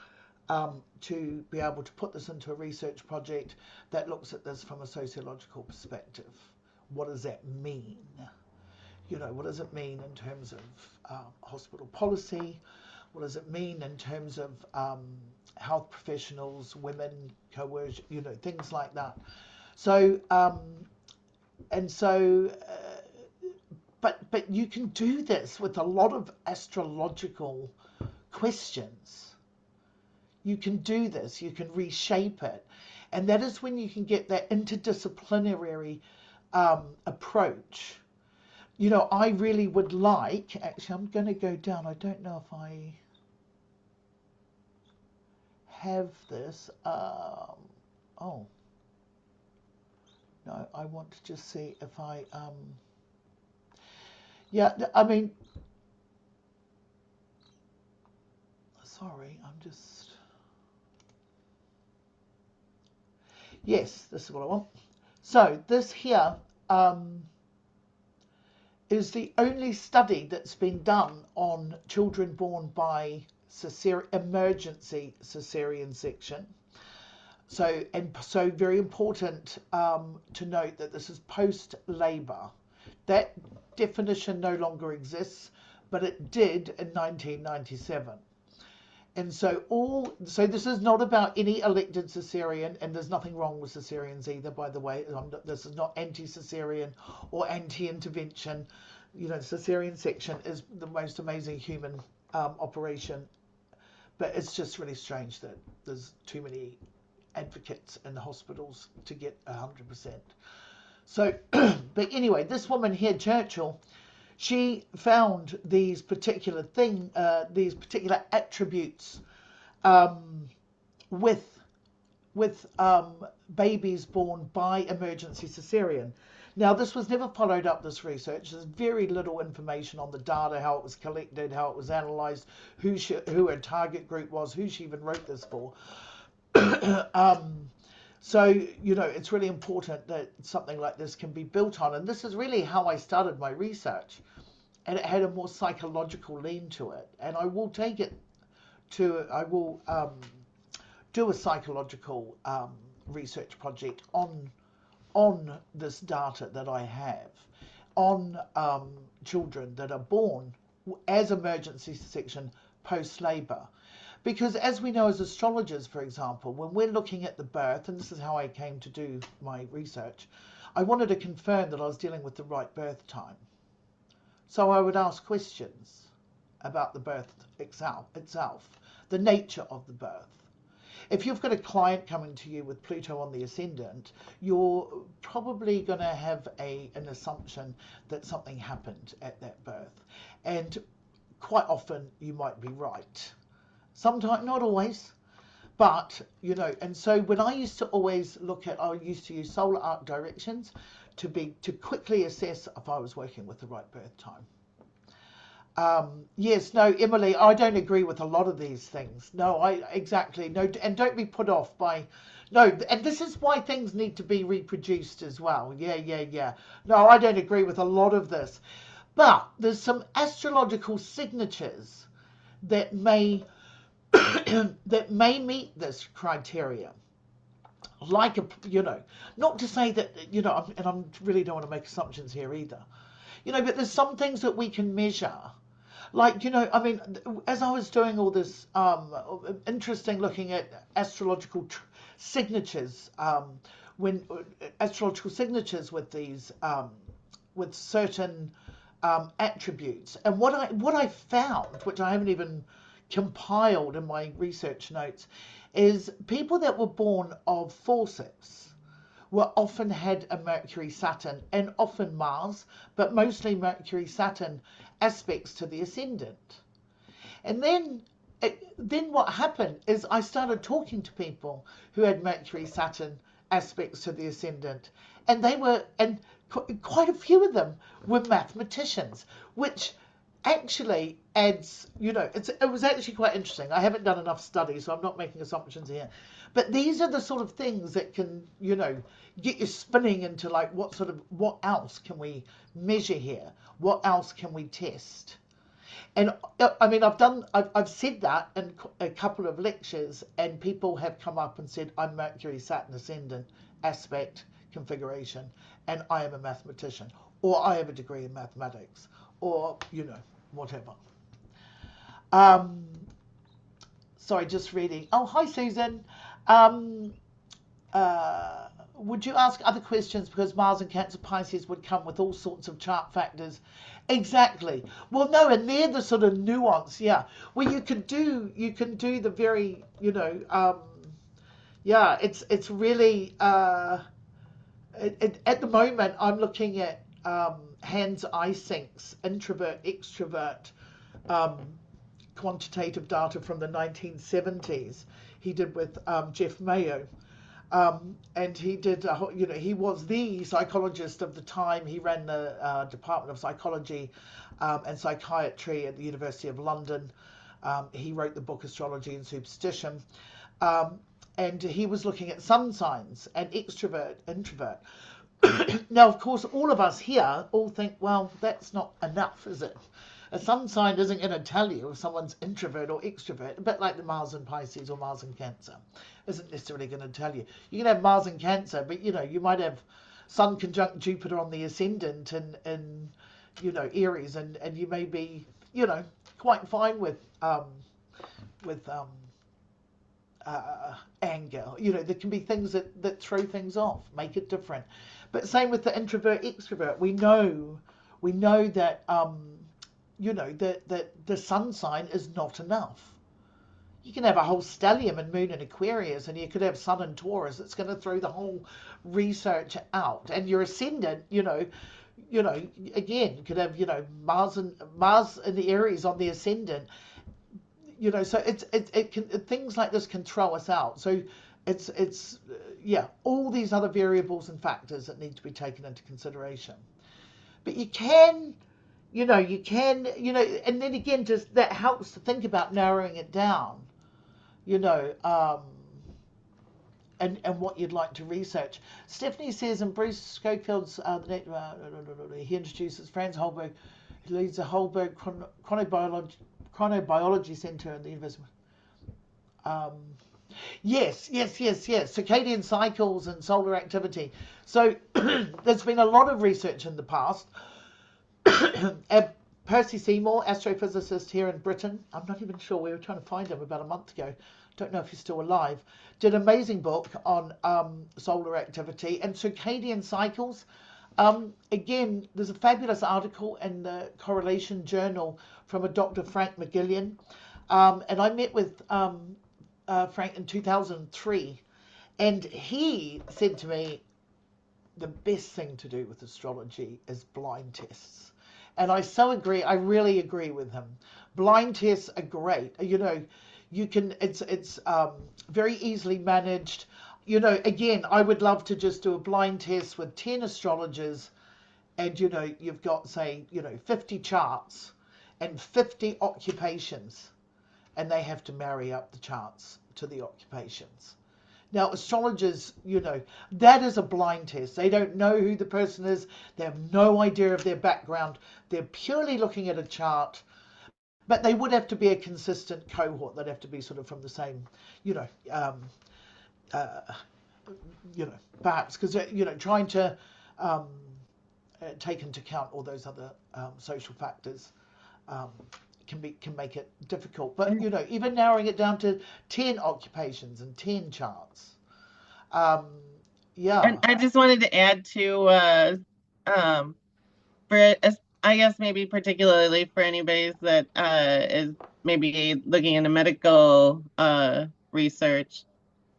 to be able to put this into a research project that looks at this from a sociological perspective. What does that mean? What does it mean in terms of hospital policy? What does it mean in terms of health professionals, women, coercion, things like that. So And so, but you can do this with a lot of astrological questions. You can do this, you can reshape it. And that is when you can get that interdisciplinary approach. You know, I really would like, actually, I'm going to go down. I don't know if I have this. Oh, no, I want to just see if yeah, I mean, sorry, I'm just, yes, this is what I want. So this here is the only study that's been done on children born by emergency cesarean section. So very important to note that this is post-labor. That definition no longer exists, but it did in 1997. And so this is not about any elected cesarean, and there's nothing wrong with cesareans either, by the way. This is not anti-cesarean or anti-intervention. You know, cesarean section is the most amazing human operation, but it's just really strange that there's too many advocates in the hospitals to get 100%. So, but anyway, this woman here, Churchill, she found these particular attributes with babies born by emergency cesarean. Now, this was never followed up, this research. There's very little information on the data, how it was collected, how it was analysed, who her target group was, who she even wrote this for. So, you know, it's really important that something like this can be built on. And this is really how I started my research. And it had a more psychological lean to it. And I will take it to, I will do a psychological research project on this data that I have on children that are born as emergency section post-labor. Because as we know as astrologers, for example, when we're looking at the birth, and this is how I came to do my research, I wanted to confirm that I was dealing with the right birth time. So I would ask questions about the birth itself, the nature of the birth. If you've got a client coming to you with Pluto on the ascendant, you're probably going to have an assumption that something happened at that birth. And quite often you might be right. Sometimes, not always, but, you know, and so when I used to always I used to use solar arc directions to quickly assess if I was working with the right birth time. Yes, no, Emily, I don't agree with a lot of these things. No, exactly. No, and don't be put off by, no, and this is why things need to be reproduced as well. Yeah. No, I don't agree with a lot of this. But there's some astrological signatures that may that may meet this criteria. Like, you know, not to say that, you know, and I really don't want to make assumptions here either. You know, but there's some things that we can measure. Like, you know, I mean, as I was doing all this interesting looking at astrological signatures, when astrological signatures with these, with certain attributes. And what I found, which I haven't even compiled in my research notes, is people that were born of forceps were often had a Mercury Saturn and often Mars, but mostly Mercury Saturn aspects to the ascendant. And then what happened is I started talking to people who had Mercury Saturn aspects to the ascendant, and quite a few of them were mathematicians, which actually adds, you know, it was actually quite interesting. I haven't done enough studies, so I'm not making assumptions here. But these are the sort of things that can, you know, get you spinning into like what else can we measure here? What else can we test? And I mean, I've said that in a couple of lectures, and people have come up and said, I'm Mercury Saturn ascendant aspect configuration, and I am a mathematician, or I have a degree in mathematics, or, you know, whatever. Sorry, just reading. Oh, hi, Susan. would you ask other questions, because Mars and Cancer Pisces would come with all sorts of chart factors? Exactly. Well, no, and they're the sort of nuance, yeah. Well, you can do the very, yeah. It's really at the moment I'm looking at Hans Eysenk's introvert extrovert um, quantitative data from the 1970s. He did with Jeff Mayo. And he did, he was the psychologist of the time. He ran the Department of Psychology and Psychiatry at the University of London. He wrote the book Astrology and Superstition. Um, and he was looking at sun signs and extrovert, introvert. Now, of course, all of us here all think, well, that's not enough, is it? A sun sign isn't going to tell you if someone's introvert or extrovert, a bit like the Mars in Pisces or Mars in Cancer isn't necessarily going to tell you. You can have Mars in Cancer, but you might have Sun conjunct Jupiter on the ascendant in Aries, and you may be quite fine with anger. There can be things that throw things off, make it different. But same with the introvert extrovert. We know that that the sun sign is not enough. You can have a whole stellium and moon in Aquarius, and you could have sun in Taurus. It's going to throw the whole research out. And your ascendant, again, you could have Mars in the Aries on the ascendant. So things like this can throw us out. So it's all these other variables and factors that need to be taken into consideration. But and then again, just that helps to think about narrowing it down, you know, um, and what you'd like to research. Stephanie says in Bruce Schofield's, he introduces Franz Holberg, who leads the Holberg Chronobiology Center in the University. Um, yes, yes, yes, yes. Circadian cycles and solar activity. So there's been a lot of research in the past. Percy Seymour, astrophysicist here in Britain, I'm not even sure, we were trying to find him about a month ago, don't know if he's still alive, did an amazing book on solar activity and circadian cycles. Again, there's a fabulous article in the Correlation Journal from a Dr. Frank McGillian. And I met with Frank in 2003, and he said to me, the best thing to do with astrology is blind tests. And I so agree. I really agree with him. Blind tests are great. You can. It's very easily managed. Again, I would love to just do a blind test with 10 astrologers, and you've got, say, 50 charts and 50 occupations, and they have to marry up the charts to the occupations. Now, astrologers, that is a blind test. They don't know who the person is. They have no idea of their background. They're purely looking at a chart, but they would have to be a consistent cohort. They'd have to be sort of from the same, uh, perhaps, because, trying to take into account all those other social factors um, can make it difficult. But even narrowing it down to 10 occupations and 10 charts. Um, And yeah. I just wanted to add to um, I guess maybe particularly for anybody that is maybe looking into medical research,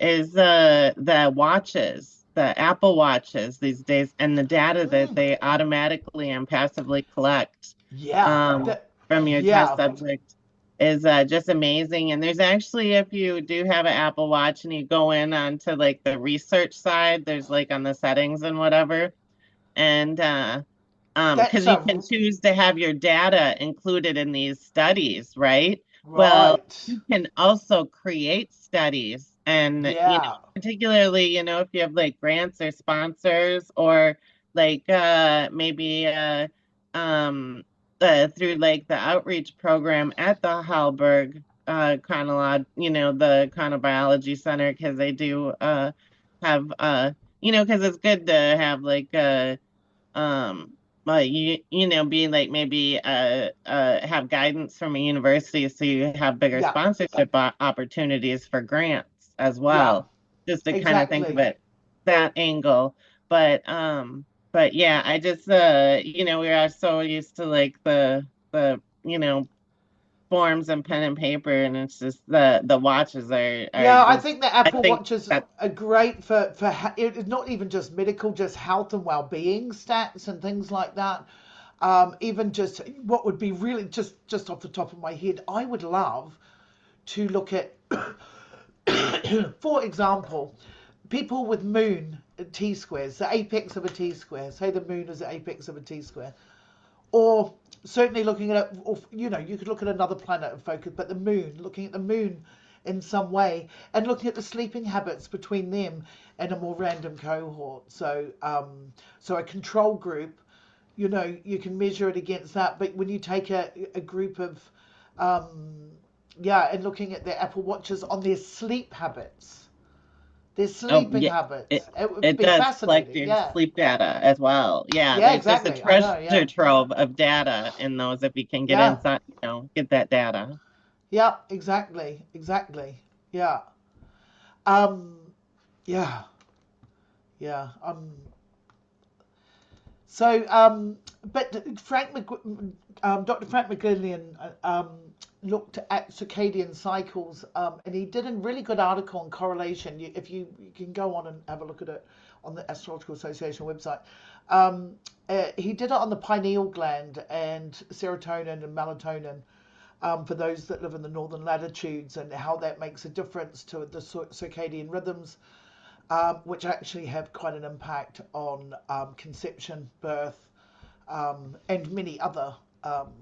is the watches, the Apple watches these days, and the data that Mm, they automatically and passively collect yeah. um, That, from your test yeah. subject is just amazing. And there's actually, if you do have an Apple Watch and you go in onto like the research side, there's like on the settings and whatever, and That's because you a can choose to have your data included in these studies, right? Well, right. you can also create studies, and Yeah. particularly, if you have like grants or sponsors, or like maybe through like the outreach program at the Hallberg the Chronobiology Center, because they do have because it's good to have like um be like maybe have guidance from a university, so you have bigger Yeah. sponsorship opportunities for grants as Yeah. well, just to kind of think of Exactly. it that angle. But yeah, I just we are so used to like the forms and pen and paper, and it's just the watches are Yeah, I just think the I Apple think Watches that are great for it's not even just medical, just health and well-being stats and things like that. Even just what would be really just off the top of my head, I would love to look at, for example, people with moon T-squares, the apex of a T-square. Say the moon is the apex of a T-square, or certainly looking at, or, you could look at another planet of focus, but the moon, looking at the moon in some way, and looking at the sleeping habits between them and a more random cohort. So a control group, you can measure it against that. But when you take a group of, and looking at their Apple Watches on their sleep habits, their oh sleeping yeah, it habits, it would it be does collect fascinating. your Yeah, sleep data as well. Yeah, yeah, there's just a exactly. I know. treasure Yeah, trove of data in those if you can get yeah, inside, get that data. yeah, exactly, exactly. Yeah. Um, yeah, yeah. But Dr. Frank McGillian looked at circadian cycles, and he did a really good article on correlation. If you can go on and have a look at it on the Astrological Association website. He did it on the pineal gland and serotonin and melatonin. For those that live in the northern latitudes, and how that makes a difference to the circadian rhythms, which actually have quite an impact on conception, birth, and many other um,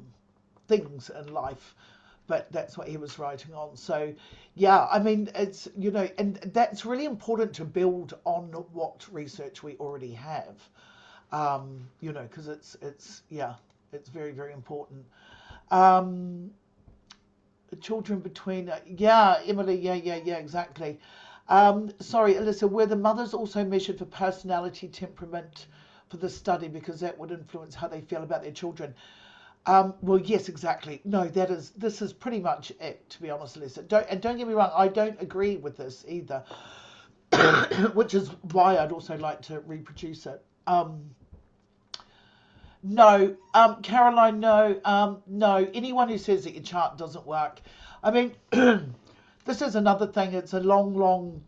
things in life. But that's what he was writing on. So, yeah, I mean, it's, and that's really important to build on what research we already have, because it's very, very important. Um, Children between, yeah, Emily, yeah, exactly. Sorry, Alyssa, were the mothers also measured for personality, temperament for the study, because that would influence how they feel about their children? Well, yes, exactly. No, this is pretty much it, to be honest, Alyssa. Don't get me wrong, I don't agree with this either, which is why I'd also like to reproduce it. No, Caroline, no, no. Anyone who says that your chart doesn't work, I mean, this is another thing. It's a long,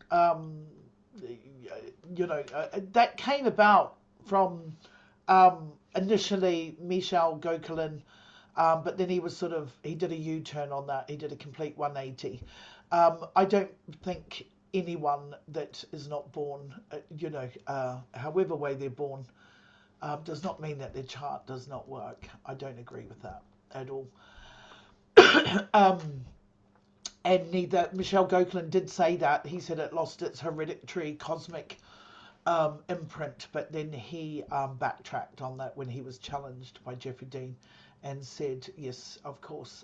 that came about from initially Michel Gauquelin, but then he did a U-turn on that. He did a complete 180. I don't think anyone that is not born, however way they're born, does not mean that their chart does not work. I don't agree with that at all. um, and neither Michel Gauquelin did say that. He said it lost its hereditary cosmic imprint, but then he backtracked on that when he was challenged by Jeffrey Dean and said, yes, of course.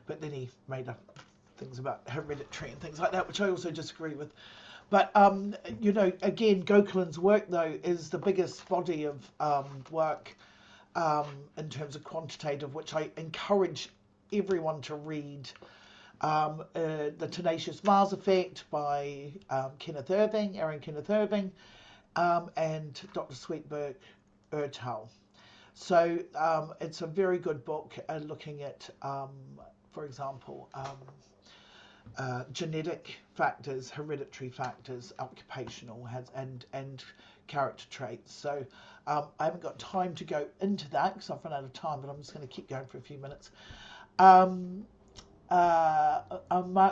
But then he made up things about hereditary and things like that, which I also disagree with. But again, Gauquelin's work though is the biggest body of work in terms of quantitative, which I encourage everyone to read. The Tenacious Mars Effect by Aaron Kenneth Irving, and Dr. Sweetberg Ertel. So it's a very good book looking at, for example, genetic factors, hereditary factors, occupational and character traits. So I haven't got time to go into that because I've run out of time, but I'm just going to keep going for a few minutes. Mark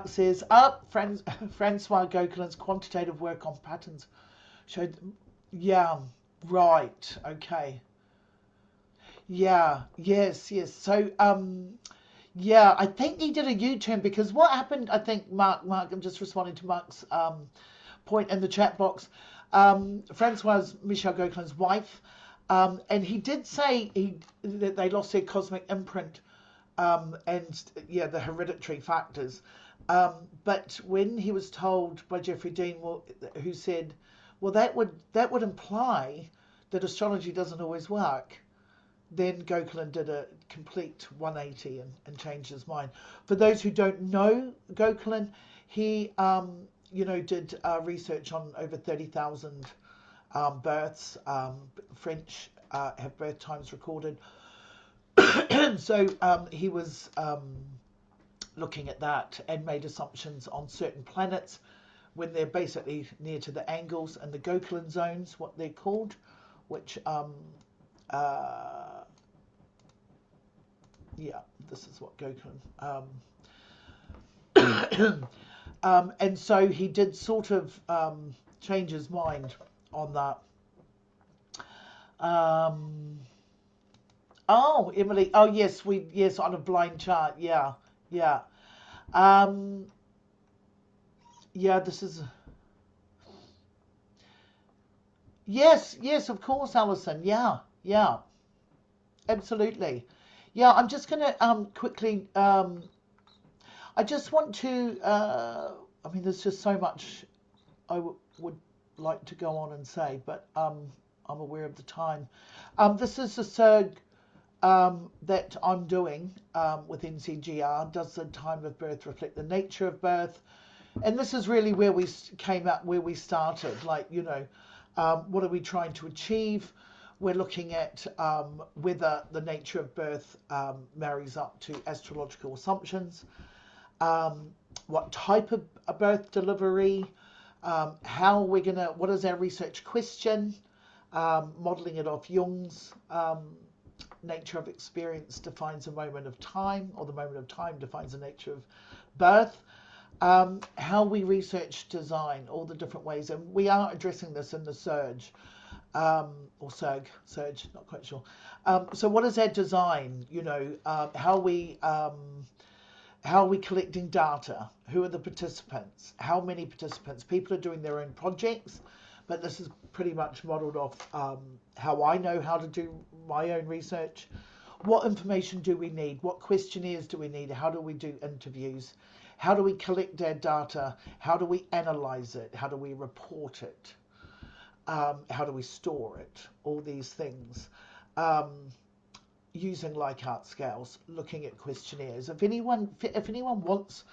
says, Francois Gauquelin's quantitative work on patterns showed, yeah, right, okay. Yeah, yes. So, yeah, I think he did a U-turn because what happened, I think, Mark, I'm just responding to Mark's point in the chat box. Francoise Michel Gauquelin's wife, and he did say that they lost their cosmic imprint, and yeah, the hereditary factors. But when he was told by Jeffrey Dean, who said, well, that would imply that astrology doesn't always work. Then Gauquelin did a complete 180 and changed his mind. For those who don't know Gauquelin, he did research on over 30,000 births. French have birth times recorded. So he was looking at that and made assumptions on certain planets when they're basically near to the angles and the Goklan zones, what they're called, which yeah, this is what Goklan. And so he did sort of change his mind on that. Oh, Emily. Oh, yes, on a blind chart. Yeah, yeah. Um, yeah, this is. Yes, of course, Alison. Yeah, yeah, absolutely. Yeah, I'm just gonna quickly. I just want to. I mean, there's just so much I would like to go on and say, but I'm aware of the time. This is a SERG that I'm doing with NCGR. Does the time of birth reflect the nature of birth? And this is really where we came out, where we started. Like, what are we trying to achieve? We're looking at whether the nature of birth marries up to astrological assumptions, what type of a birth delivery, how we're gonna, what is our research question, modeling it off Jung's nature of experience defines a moment of time, or the moment of time defines the nature of birth. How we research design, all the different ways, and we are addressing this in the Surge, or Surge, not quite sure. So what is our design? How are we collecting data? Who are the participants? How many participants? People are doing their own projects, but this is pretty much modeled off how I know how to do my own research. What information do we need? What questionnaires do we need? How do we do interviews? How do we collect our data? How do we analyze it? How do we report it? How do we store it? All these things. Using Likert scales, looking at questionnaires. If anyone wants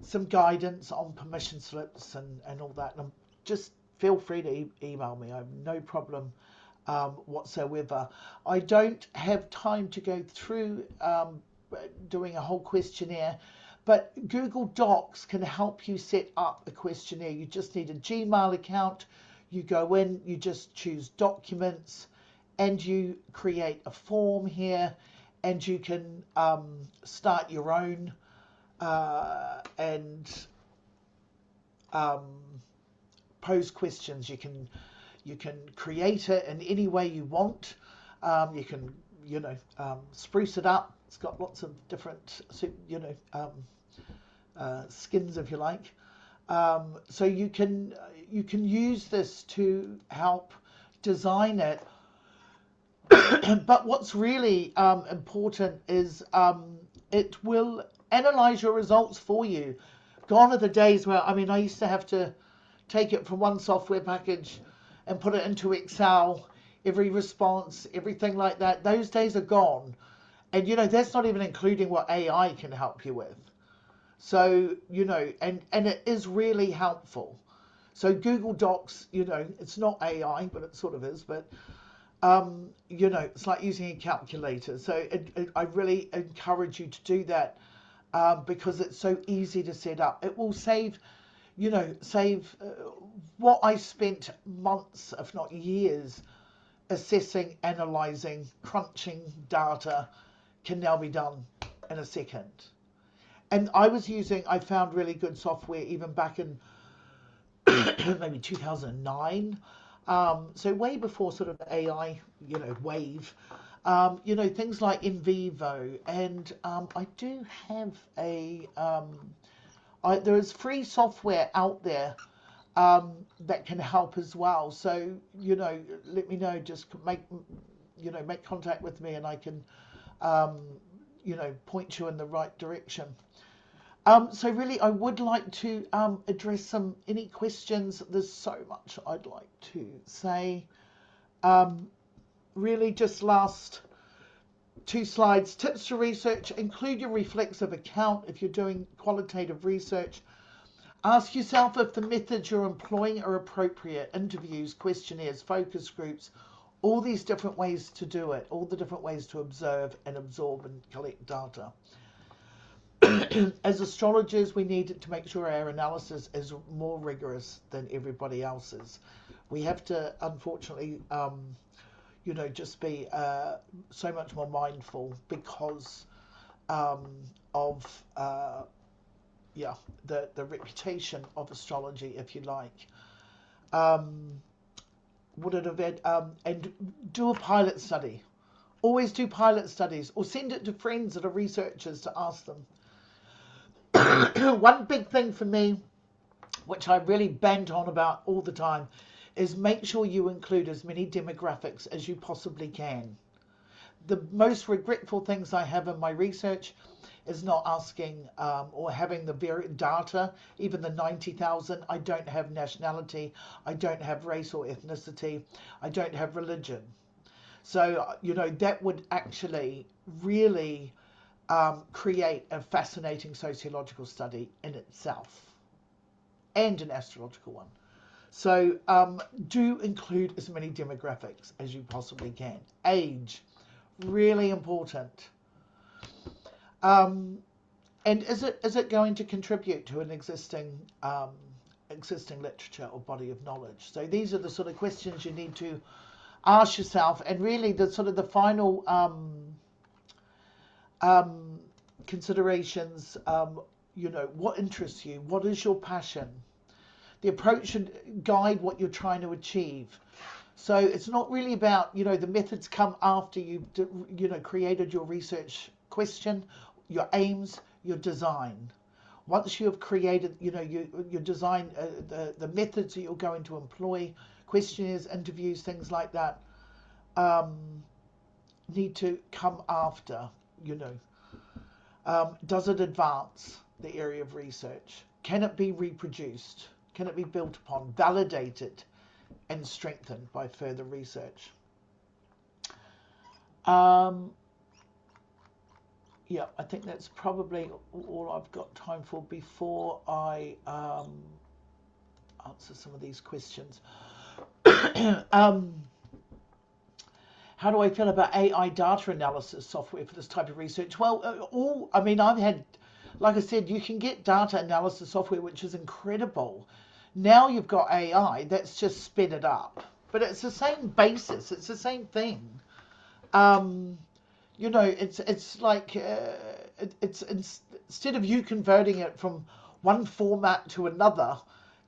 some guidance on permission slips and all that, just feel free to email me. I have no problem whatsoever. I don't have time to go through doing a whole questionnaire, but Google Docs can help you set up a questionnaire. You just need a Gmail account. You go in, you just choose documents, and you create a form here, and you can start your own and pose questions. You can create it in any way you want. You can spruce it up. It's got lots of different skins, if you like. So you can use this to help design it. But what's really important is it will analyze your results for you. Gone are the days where, I used to have to take it from one software package and put it into Excel, every response, everything like that. Those days are gone. And, that's not even including what AI can help you with. So, and it is really helpful. So Google Docs, it's not AI, but it sort of is. But, it's like using a calculator. So I really encourage you to do that because it's so easy to set up. It will save what I spent months, if not years, assessing, analyzing, crunching data can now be done in a second. And I found really good software even back in maybe 2009. So way before sort of the AI, wave. Things like InVivo, and I do have there is free software out there that can help as well. So let me know. Just make contact with me, and I can point you in the right direction. So really, I would like to address any questions. There's so much I'd like to say. Really, just last 2 slides. Tips to research. Include your reflexive account if you're doing qualitative research. Ask yourself if the methods you're employing are appropriate. Interviews, questionnaires, focus groups, all these different ways to do it, all the different ways to observe and absorb and collect data. As astrologers, we need to make sure our analysis is more rigorous than everybody else's. We have to, unfortunately, just be so much more mindful because of the reputation of astrology, if you like. Would it have had, and do a pilot study. Always do pilot studies, or send it to friends that are researchers to ask them. One big thing for me, which I really bent on about all the time, is make sure you include as many demographics as you possibly can. The most regretful things I have in my research is not asking or having the very data, even the 90,000. I don't have nationality, I don't have race or ethnicity, I don't have religion. So, that would actually really create a fascinating sociological study in itself and an astrological one. So do include as many demographics as you possibly can. Age, really important. And is it going to contribute to an existing literature or body of knowledge? So these are the sort of questions you need to ask yourself, and really the sort of the final considerations. What interests you? What is your passion? The approach should guide what you're trying to achieve. So it's not really about, the methods come after you've, created your research question, your aims, your design. Once you have created, your design, the methods that you're going to employ, questionnaires, interviews, things like that, need to come after, Does it advance the area of research? Can it be reproduced? Can it be built upon, validated, and strengthened by further research? Yeah, I think that's probably all I've got time for before I answer some of these questions. How do I feel about AI data analysis software for this type of research? Well, I've had, like I said, you can get data analysis software, which is incredible. Now you've got AI that's just sped it up, but it's the same basis. It's the same thing. It's like it's instead of you converting it from one format to another,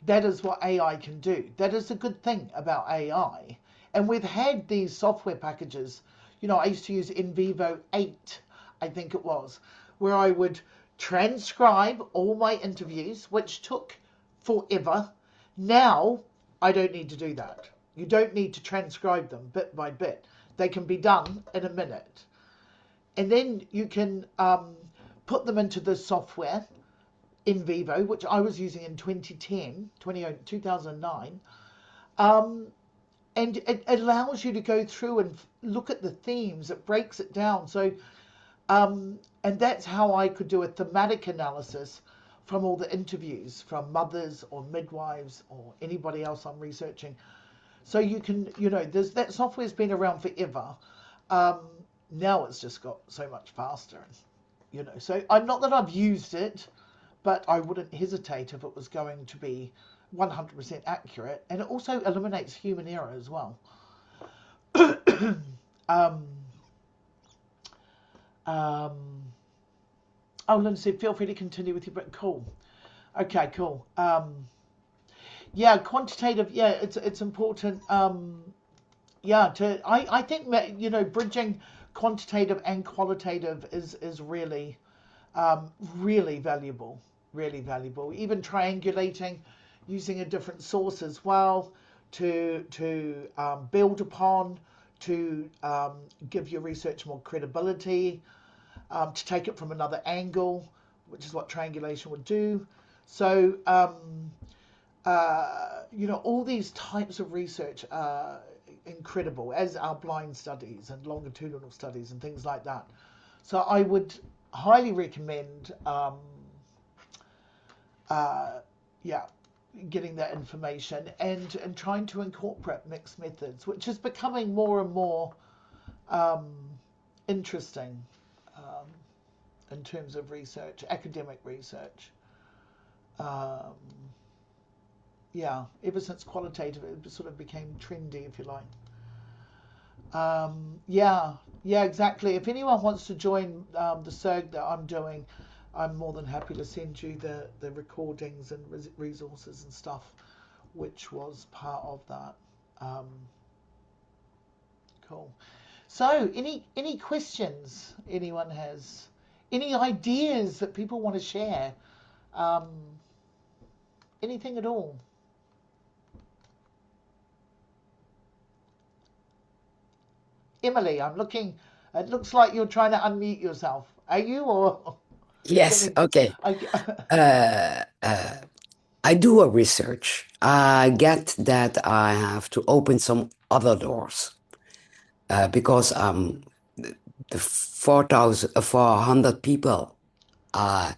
that is what AI can do. That is a good thing about AI. And we've had these software packages. I used to use NVivo 8, I think it was, where I would transcribe all my interviews, which took forever. Now, I don't need to do that. You don't need to transcribe them bit by bit. They can be done in a minute. And then you can put them into the software, NVivo, which I was using in 2009. And it allows you to go through and look at the themes. It breaks it down. So, and that's how I could do a thematic analysis from all the interviews from mothers or midwives or anybody else I'm researching. So you can, that software's been around forever. Now it's just got so much faster. So I'm not that I've used it, but I wouldn't hesitate if it was going to be 100% accurate, and it also eliminates human error as well. Lindsay, feel free to continue with your book. Cool. Okay, cool. Quantitative. Yeah, it's important. I think bridging quantitative and qualitative is really, really valuable. Really valuable. Even triangulating, using a different source as well to build upon, to give your research more credibility, to take it from another angle, which is what triangulation would do. So, all these types of research are incredible, as are blind studies and longitudinal studies and things like that. So I would highly recommend yeah, getting that information and trying to incorporate mixed methods, which is becoming more and more um, interesting um, in terms of research, academic research. Um, yeah, ever since qualitative, it sort of became trendy, if you like. Yeah, yeah, exactly. If anyone wants to join the SERG that I'm doing, I'm more than happy to send you the recordings and resources and stuff, which was part of that. Um, cool. So, any questions anyone has? Any ideas that people want to share? Um, anything at all? Emily, I'm looking. It looks like you're trying to unmute yourself. Are you or Yes, getting? okay. I, Uh, uh, I do a research. I get that I have to open some other doors because the 400 people I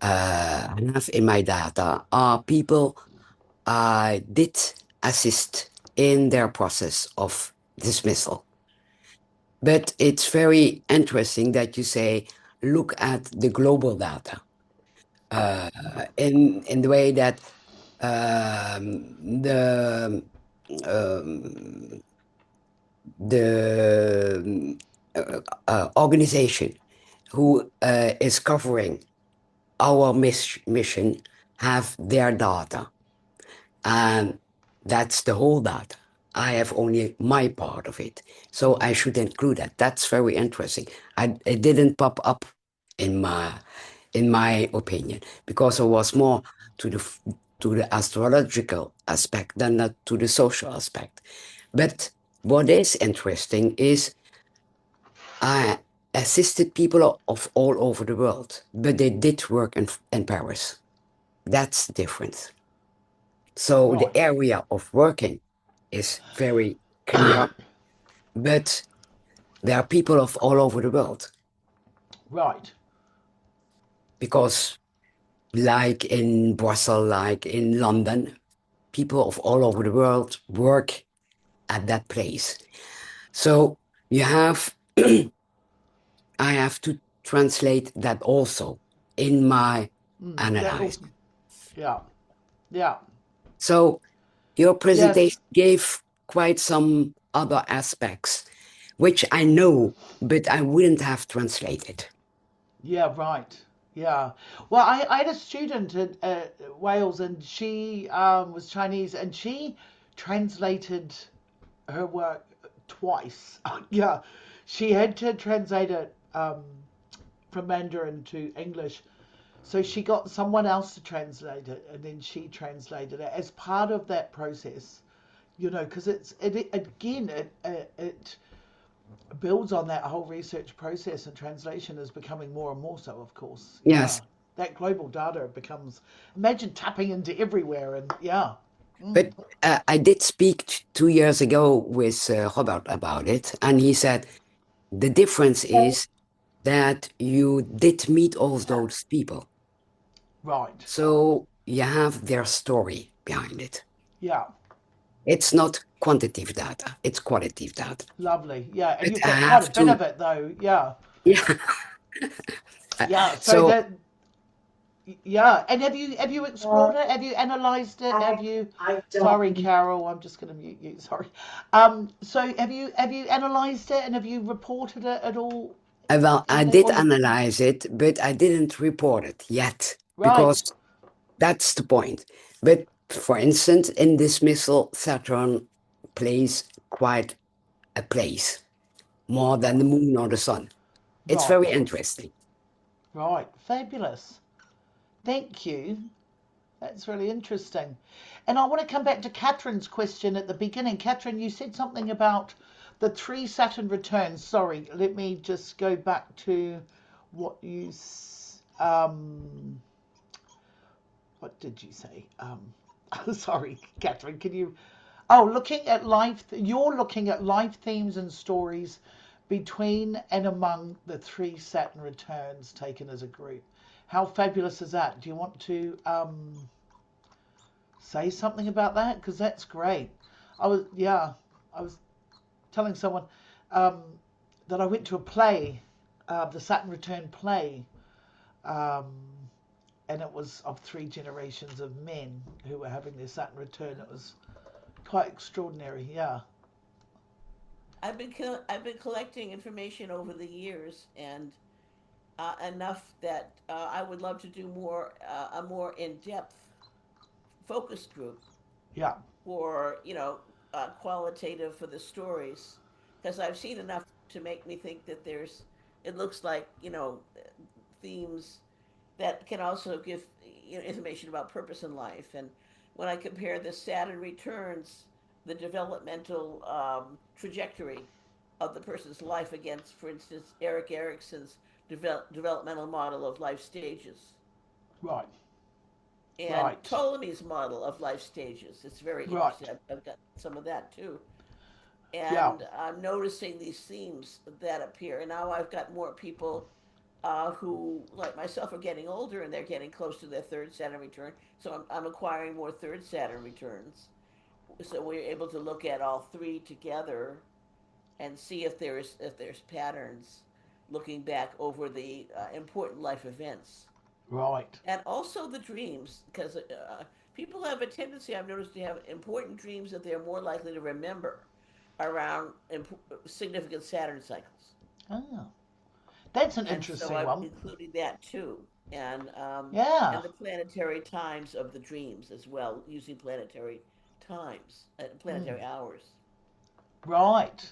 have in my data are people I did assist in their process of dismissal. But it's very interesting that you say, look at the global data in the way that the um, the organization who is covering our mission have their data, and that's the whole data. I have only my part of it, so I should include that. That's very interesting. It didn't pop up in my opinion, because it was more to the astrological aspect than to the social aspect. But what is interesting is I assisted people of all over the world, but they did work in Paris. That's the difference. So the right, area of working is very clear, but there are people of all over the world right, because, like in Brussels, like in London, people of all over the world work at that place. So you have, I have to translate that also in my that analyze. all, yeah, yeah, So your yes, presentation gave quite some other aspects, which I know, but I wouldn't have translated. yeah, right, yeah. Well, I had a student at Wales, and she was Chinese, and she translated her work twice. Yeah, she had to translate it from Mandarin to English. So she got someone else to translate it, and then she translated it as part of that process. You know, because it builds on that whole research process, and translation is becoming more and more so. Of course, yeah. Yes, That global data becomes, imagine tapping into everywhere, and yeah. Mm, but I did speak 2 years ago with Robert about it, and he said the difference is that you did meet all those people. right. So you have their story behind it. Yeah. It's not quantitative data, it's qualitative data. Lovely. Yeah, and But you've I got quite a have bit to, of it though. Yeah. yeah. Yeah. So So that. Yeah. And have you explored it? Have you analysed it? Have you? Sorry, Carol. I'm just going to mute you. Sorry. So have you analysed it, and have you reported it at all? well, I Anything? did Or you? analyze it, but I didn't report it yet Right. because that's the point. But for instance, in dismissal, Saturn plays quite a place more than the moon or the sun. It's very Right. interesting. Right. Fabulous. Thank you. That's really interesting. And I want to come back to Catherine's question at the beginning. Catherine, you said something about the three Saturn returns. Sorry, let me just go back to what what did you say? Sorry, Catherine, can you? Oh, looking at life, you're looking at life themes and stories between and among the three Saturn returns taken as a group. How fabulous is that? Do you want to? say something about that? Because that's great. I was telling someone um, that I went to a play, the Saturn Return play, um, and it was of three generations of men who were having their Saturn return. It was quite extraordinary. Yeah, I've been collecting information over the years, and enough that I would love to do a more in-depth focus group yeah, for, qualitative for the stories, because I've seen enough to make me think that it looks like, themes that can also give, information about purpose in life. And when I compare the Saturn returns, the developmental trajectory of the person's life against, for instance, Eric Erickson's developmental model of life stages right, and right, Ptolemy's model of life stages. It's very right, interesting. I've got some of that too. yeah, And I'm noticing these themes that appear. And now I've got more people who, like myself, are getting older and they're getting close to their third Saturn return. So I'm acquiring more third Saturn returns. So we're able to look at all three together and see if there's patterns looking back over the important life events right. and also the dreams, because people have a tendency, I've noticed, to have important dreams that they're more likely to remember around significant Saturn cycles. Oh, that's an And so interesting I'm one. including that too, Yeah, and the planetary times of the dreams as well, using planetary times, mm, planetary hours. right.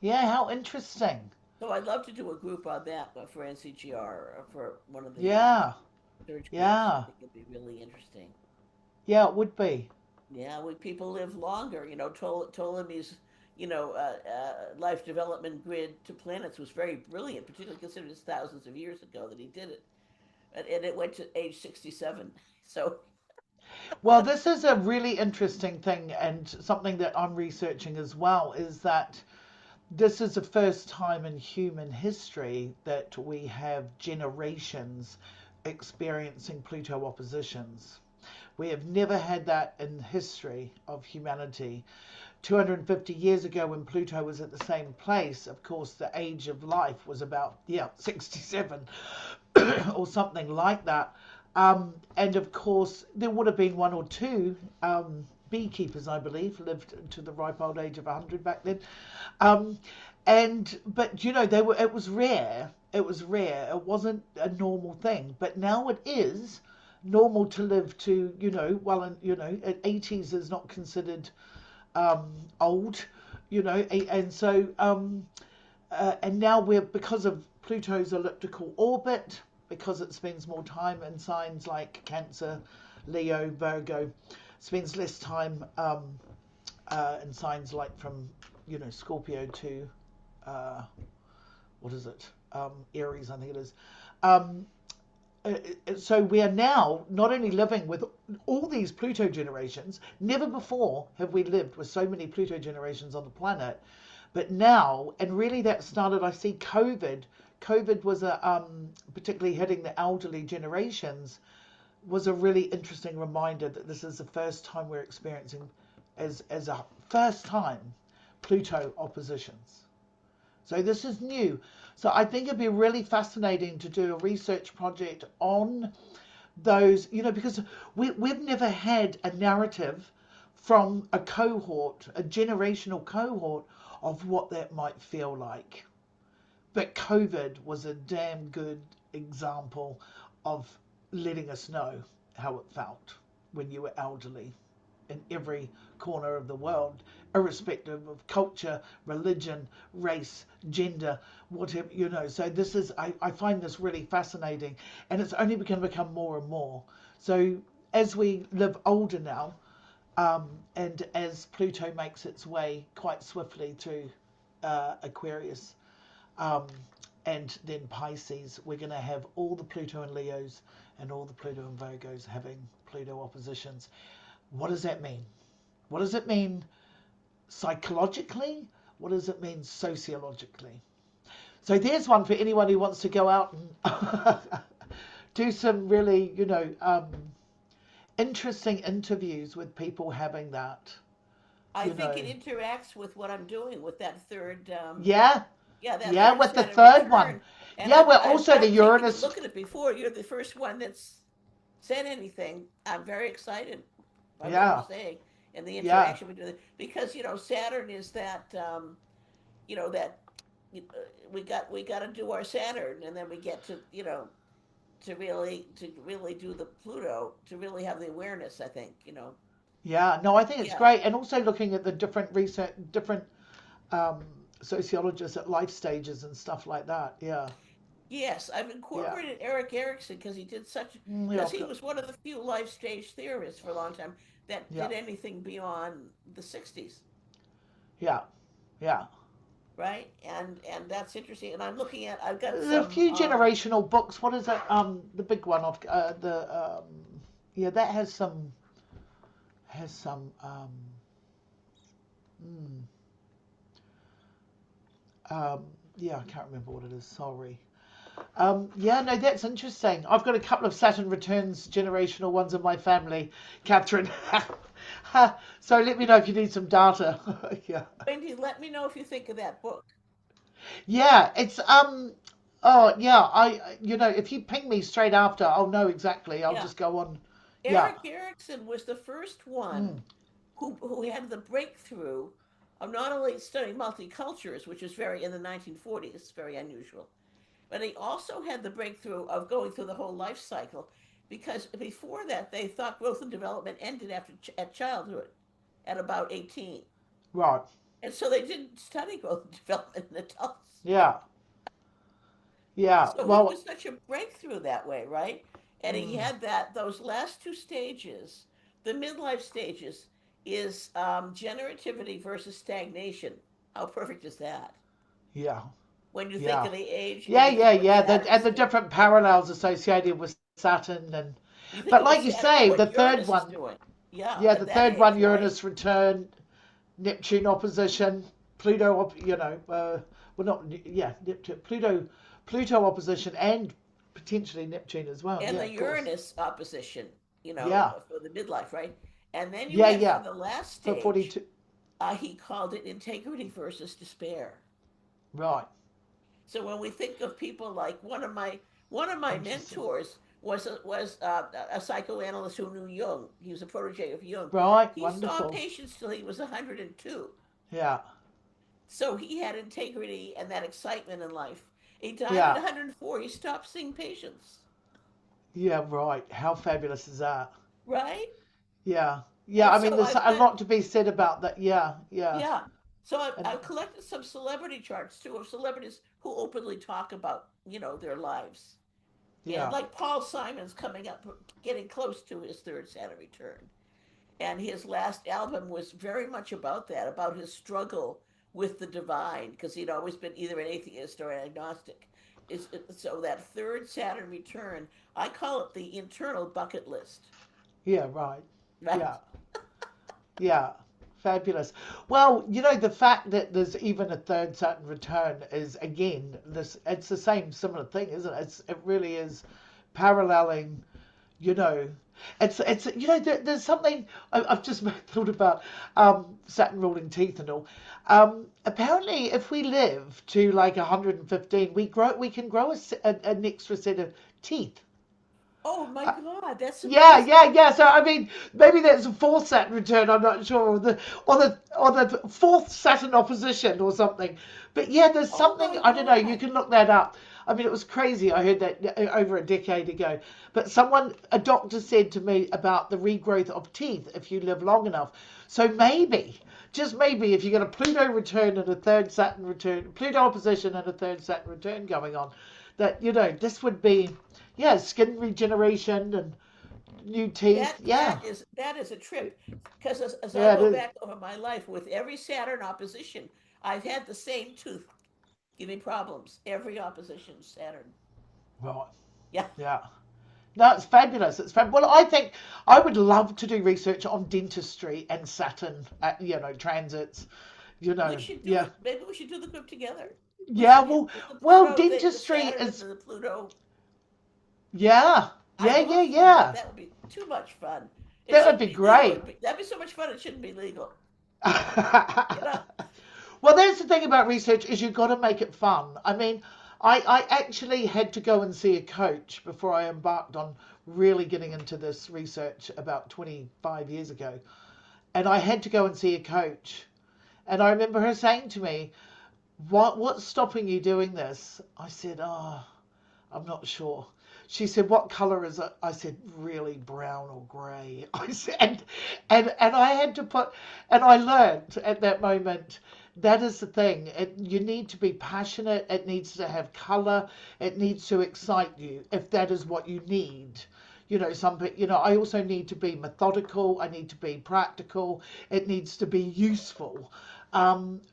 Yeah, how interesting. So I'd love to do a group on that for NCGR or for one of the Yeah, research groups. I yeah, think it'd be really interesting. yeah, it would be. Yeah, we people live longer. Ptolemy's, life development grid to planets was very brilliant, particularly considering it's thousands of years ago that he did it, and it went to age 67. So, Well, this is a really interesting thing, and something that I'm researching as well is that this is the first time in human history that we have generations experiencing Pluto oppositions. We have never had that in history of humanity. 250 years ago, when Pluto was at the same place, of course, the age of life was about, 67 or something like that. And of course, there would have been one or two beekeepers, I believe, lived to the ripe old age of 100 back then. Um, but they were. It was rare. It was rare. It wasn't a normal thing. But now it is normal to live to, well, and at 80s is not considered old, and so and now we're, because of Pluto's elliptical orbit, because it spends more time in signs like Cancer, Leo, Virgo, spends less time in signs like from Scorpio to what is it, Aries, I think it is. Um, so we are now not only living with all these Pluto generations, never before have we lived with so many Pluto generations on the planet, but now, and really that started, I see COVID was particularly hitting the elderly generations, was a really interesting reminder that this is the first time we're experiencing, as a first time, Pluto oppositions. So this is new. So I think it'd be really fascinating to do a research project on those, because we've never had a narrative from a cohort, a generational cohort, of what that might feel like. But COVID was a damn good example of letting us know how it felt when you were elderly in every corner of the world, irrespective of culture, religion, race, gender, whatever, So this is, I find this really fascinating, and it's only going to become more and more. So as we live older now, and as Pluto makes its way quite swiftly through Aquarius, um, and then Pisces, we're going to have all the Pluto and Leos and all the Pluto and Virgos having Pluto oppositions. What does that mean? What does it mean psychologically? What does it mean sociologically? So there's one for anyone who wants to go out and do some really, interesting interviews with people having that, I you think know. it interacts with what I'm doing with that third, Yeah, yeah, that yeah, third with the Saturn third one. return. And Yeah, well, I've also the not taken a Uranus. look at it before. You're the first one that's said anything. I'm very excited by what you're Yeah, saying and the yeah, interaction between it. Because, Saturn is that, that we got to do our Saturn, and then we get to, to really do the Pluto, to really have the awareness, I think, yeah. No, I think it's yeah. great. And also looking at the different research, different um, sociologists at life stages and stuff like that. Yeah, Yes, I've yeah. incorporated Eric Erickson Yeah, because he was one of the few life stage theorists for a long time that yeah, did anything beyond the 60s, yeah, yeah. right? And that's interesting. And I've got There are a some few generational books. What is it? The big one of yeah, that has some mm, yeah, I can't remember what it is. Sorry. Yeah, no, that's interesting. I've got a couple of Saturn returns generational ones in my family, Catherine. So let me know if you need some data. Yeah. Wendy, let me know if you think of that book. Yeah, it's oh yeah, if you ping me straight after, I'll know exactly. I'll Yeah. just go on. Yeah. Eric Erickson was the first one Mm, who had the breakthrough of not only studying multicultures, which is very in the 1940s, very unusual, but he also had the breakthrough of going through the whole life cycle, because before that they thought growth and development ended at childhood, at about 18, right. and so they didn't study growth and development in adults. Yeah. Yeah. So he Well, was such a breakthrough that way, right? And he mm, had those last two stages, the midlife stages, is generativity versus stagnation. How perfect is that? yeah. When you think Yeah. of the age and Yeah, when you yeah, think what yeah. And Saturn's the doing, different parallels associated with Saturn and you think but of what like you Saturn, say, the what third Uranus is one, doing. Yeah, yeah, the at that third one, age, right? Uranus return, Neptune opposition, Pluto, well, not, yeah, Neptune, Pluto opposition, and potentially Neptune as well. And Yeah, the of course. Uranus opposition, Yeah, for the midlife, right? And then you yeah, had for yeah. the last For stage, 42, he called it integrity versus despair. right. So when we think of people like one of my Interesting. mentors was a psychoanalyst who knew Jung. He was a protege of Jung. Right, He saw wonderful. patients till he was 102. Yeah, So he had integrity and that excitement in life. He died at yeah, 104. He stopped seeing patients, yeah, right. How fabulous is that? right? Yeah, yeah. And I mean, so there's I've a got lot to be said about that. Yeah, yeah. yeah. So I've, And I've collected some celebrity charts too of celebrities who openly talk about their lives. And yeah, like Paul Simon's coming up, getting close to his third Saturn return. And his last album was very much about that, about his struggle with the divine, because he'd always been either an atheist or an agnostic. So that third Saturn return, I call it the internal bucket list, yeah, right. right? Yeah, yeah. Fabulous. Well, the fact that there's even a third Saturn return is again this. It's the same similar thing, isn't it? It really is paralleling. You know, it's there's something I've just thought about Saturn ruling teeth and all. Apparently, if we live to like 115, we can grow an extra set of teeth. Oh my Uh, God, that's Yeah, amazing. yeah, yeah. So I mean, maybe that's a fourth Saturn return. I'm not sure, or the fourth Saturn opposition or something. But yeah, there's Oh something. my I don't know. You God. can look that up. I mean, it was crazy. I heard that over a decade ago. But a doctor said to me about the regrowth of teeth if you live long enough. So maybe, just maybe, if you get a Pluto return and a third Saturn return, Pluto opposition and a third Saturn return going on, that this would be, yeah, skin regeneration and new teeth. That Yeah, that is a trip, because as I yeah, it go is. back over my life with every Saturn opposition, I've had the same tooth give me problems. Every opposition Saturn. Right. Yeah, Yeah. No, it's fabulous. It's fab. Well, I think I would love to do research on dentistry and Saturn, transits. we should do Yeah, it. Maybe we should do the group together. We yeah. should hit Well, the well, Pluto thing, the dentistry Saturn and is. the Pluto. Yeah, I'd yeah, yeah, love to do that. yeah. That would be too much fun. It That would shouldn't be be legal. great. That'd be so much fun. It shouldn't be legal. You know. Well, that's the thing about research is you've got to make it fun. I mean, I actually had to go and see a coach before I embarked on really getting into this research about 25 years ago. And I had to go and see a coach. And I remember her saying to me, what's stopping you doing this? I said, oh, I'm not sure. She said, what color is it? I said, really brown or grey. I said, and I had to put, and I learned at that moment, that is the thing. You need to be passionate. It needs to have color. It needs to excite you if that is what you need. I also need to be methodical. I need to be practical. It needs to be useful.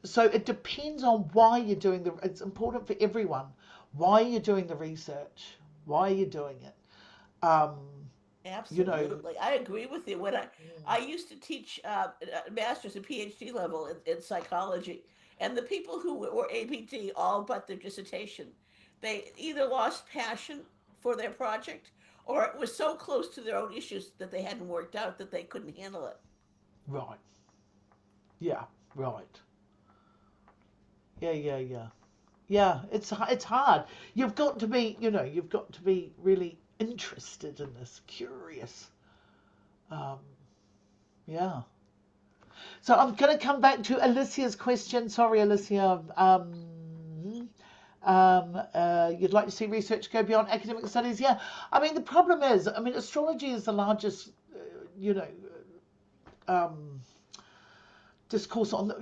So it depends on why you're doing it's important for everyone. Why are you doing the research? Why are you doing it? Um, you know, Absolutely. I agree with you. I used to teach master's and PhD level in psychology, and the people who were ABD all but their dissertation, they either lost passion for their project or it was so close to their own issues that they hadn't worked out that they couldn't handle it. right. Yeah, right. Yeah, yeah, yeah. Yeah, it's hard. You've got to be, you've got to be really interested in this, curious. Um, yeah. So I'm going to come back to Alicia's question. Sorry, Alicia. You'd like to see research go beyond academic studies? Yeah. I mean, the problem is, I mean, astrology is the largest, you know, um, discourse on the,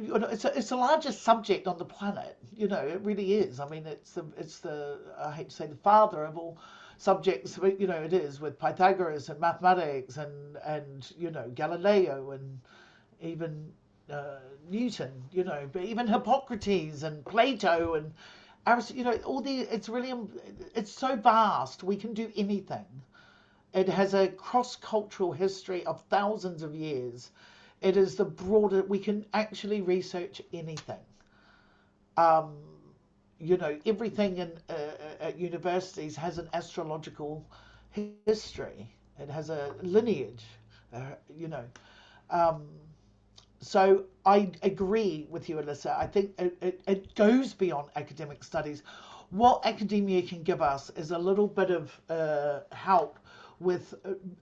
it's the largest subject on the planet. It really is. I mean, it's the I hate to say the father of all subjects. But, it is with Pythagoras and mathematics and Galileo and even Newton. But even Hippocrates and Plato and all the it's so vast. We can do anything. It has a cross-cultural history of thousands of years. It is the broader, we can actually research anything. Um, Everything at universities has an astrological history. It has a lineage, uh, you know. Um, so I agree with you, Alyssa. I think it goes beyond academic studies. What academia can give us is a little bit of help with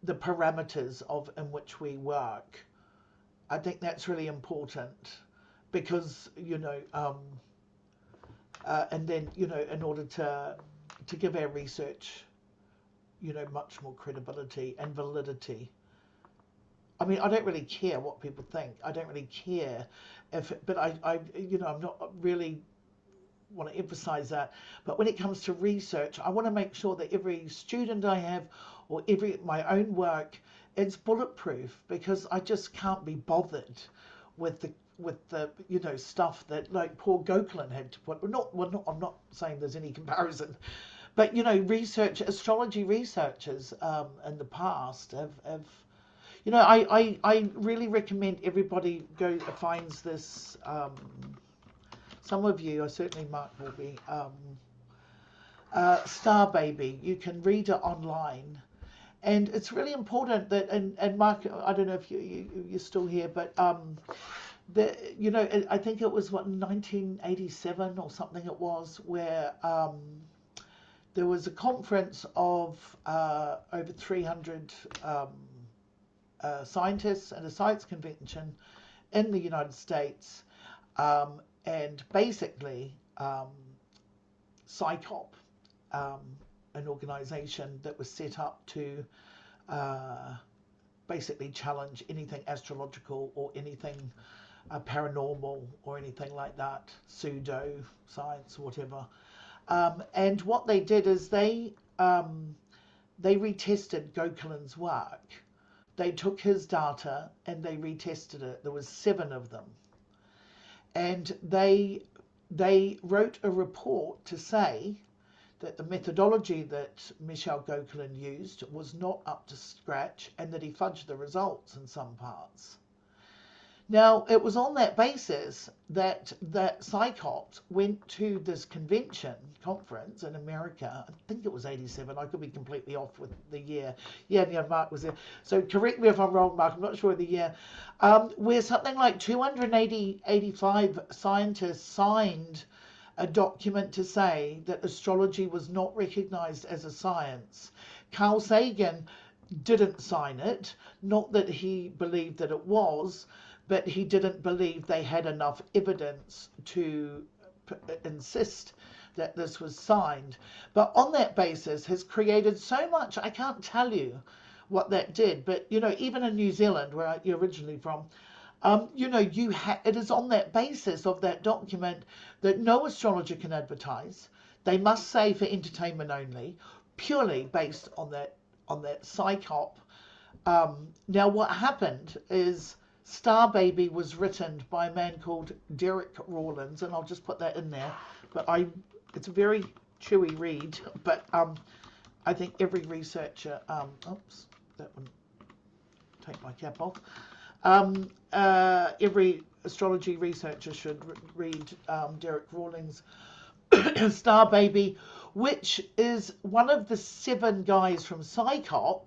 the parameters in which we work. I think that's really important because and then in order to give our research much more credibility and validity. I mean, I don't really care what people think. I don't really care but I'm not really want to emphasize that. But when it comes to research, I want to make sure that every student I have or every my own work, it's bulletproof because I just can't be bothered with the stuff that like poor Gokhlen had to put. Not, I'm not saying there's any comparison, but astrology researchers in the past have I really recommend everybody finds this. Some of you, certainly Mark will be, Star Baby. You can read it online. And it's really important that, and Mark, I don't know if you're still here, but I think it was 1987 or something it was, where there was a conference of over 300 scientists and a science convention in the United States. And basically, PsyCop, um, an organization that was set up to uh, basically challenge anything astrological or anything paranormal or anything like that, pseudo science, whatever. And what they did is they retested Gokelin's work. They took his data and they retested it. There was 7 of them, and they wrote a report to say that the methodology that Michel Gauquelin used was not up to scratch and that he fudged the results in some parts. Now, it was on that basis that Psychops went to this conference in America. I think it was 87. I could be completely off with the year. Yeah, Mark was there. So correct me if I'm wrong, Mark. I'm not sure of the year. Where something like 285 scientists signed a document to say that astrology was not recognized as a science. Carl Sagan didn't sign it, not that he believed that it was, but he didn't believe they had enough evidence to insist that this was signed. But on that basis has created so much, I can't tell you what that did, but even in New Zealand, where you're originally from, it is on that basis of that document that no astrologer can advertise. They must say for entertainment only, purely based on that psychop. Now, what happened is Star Baby was written by a man called Derek Rawlins, and I'll just put that in there. But it's a very chewy read, but I think every researcher, oops, that one, take my cap off. Every astrology researcher should read Derek Rawlings' Star Baby, which is one of the 7 guys from Psychop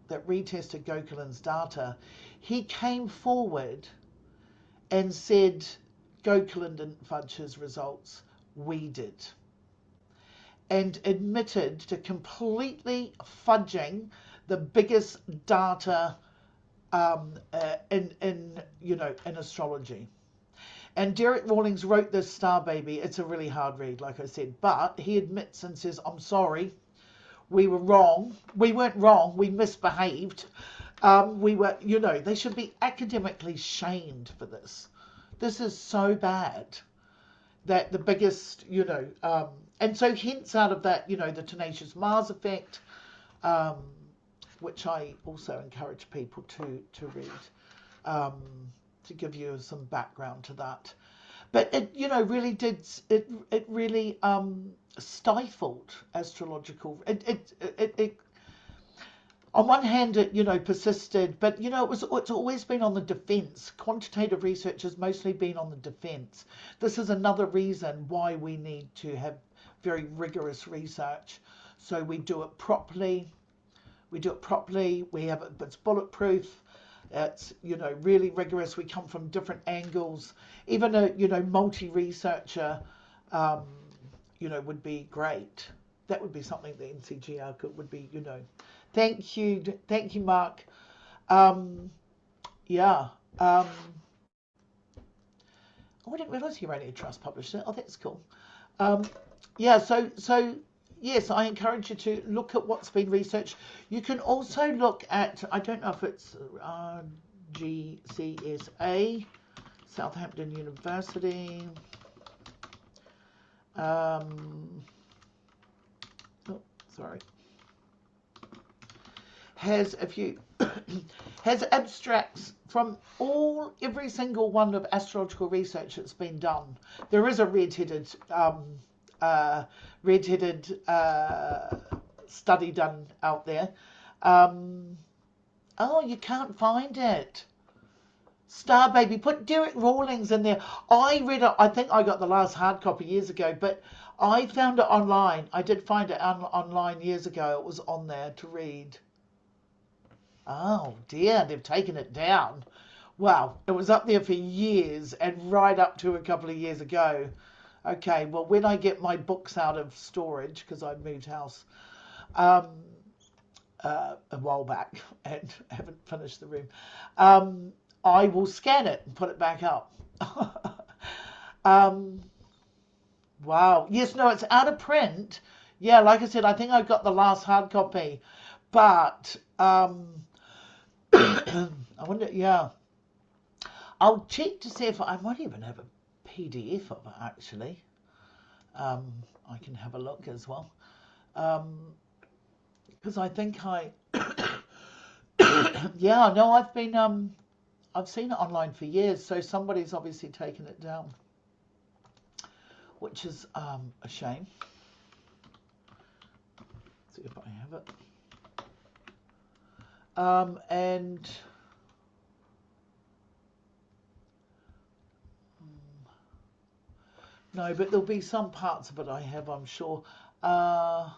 that retested Gökelin's data. He came forward and said Gökelin didn't fudge his results, we did. And admitted to completely fudging the biggest data in astrology. And Derek Rawlings wrote this Star Baby. It's a really hard read, like I said, but he admits and says, I'm sorry, we were wrong. We weren't wrong, we misbehaved. We were, they should be academically shamed for this. This is so bad that the biggest, and so hence out of that, the tenacious Mars effect, which I also encourage people to read, to give you some background to that. But it, really did, it really stifled astrological. It on one hand, it, persisted, but, it's always been on the defense. Quantitative research has mostly been on the defense. This is another reason why we need to have very rigorous research. So we do it properly. We have it's bulletproof. It's, really rigorous. We come from different angles. Even a, multi-researcher, would be great. That would be something the NCGR would be, Thank you, Mark. Yeah. I didn't realise Urania Trust published it. Oh, that's cool. Yeah. So yes, I encourage you to look at what's been researched. You can also look at, I don't know if it's GCSA, Southampton University. Oh, sorry. Has a few has abstracts from every single one of astrological research that's been done. There is a red-headed study done out there. Oh, you can't find it. Star Baby, put Derek Rawlings in there. I read it, I think I got the last hard copy years ago, but I found it online. I did find it online years ago. It was on there to read. Oh dear, they've taken it down. Wow, it was up there for years and right up to a couple of years ago. Okay, well, when I get my books out of storage, because I moved house a while back and haven't finished the room, I will scan it and put it back up. Wow. Yes, no, it's out of print. Yeah, like I said, I think I got the last hard copy. But I wonder, yeah. I'll check to see if I might even have a PDF of it, actually. I can have a look as well. Because I think yeah, no, I've seen it online for years, so somebody's obviously taken it down, which is a shame. Let's see if I have it. And No, but there'll be some parts of it I have, I'm sure. Uh,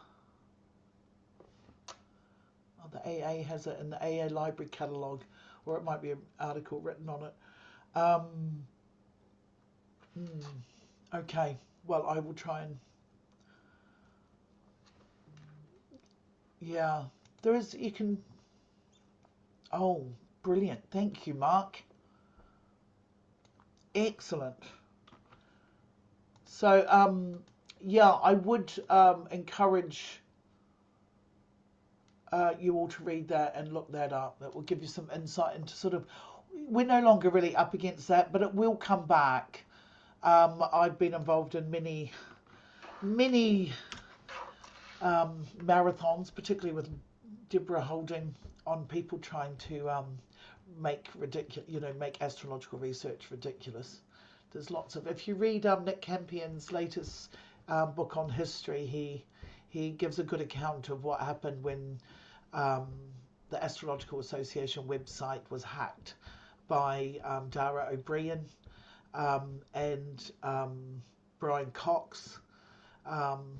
oh, the AA has it in the AA library catalogue, or it might be an article written on it. Um, okay, well, I will try and. Yeah, there is. You can. Oh, brilliant. Thank you, Mark. Excellent. So, yeah, I would encourage you all to read that and look that up. That will give you some insight into sort of. We're no longer really up against that, but it will come back. I've been involved in many marathons, particularly with Deborah Holding, on people trying to make ridiculous, make astrological research ridiculous. There's lots of. If you read Nick Campion's latest book on history, he gives a good account of what happened when um, the Astrological Association website was hacked by Dara O'Brien and Brian Cox. Um,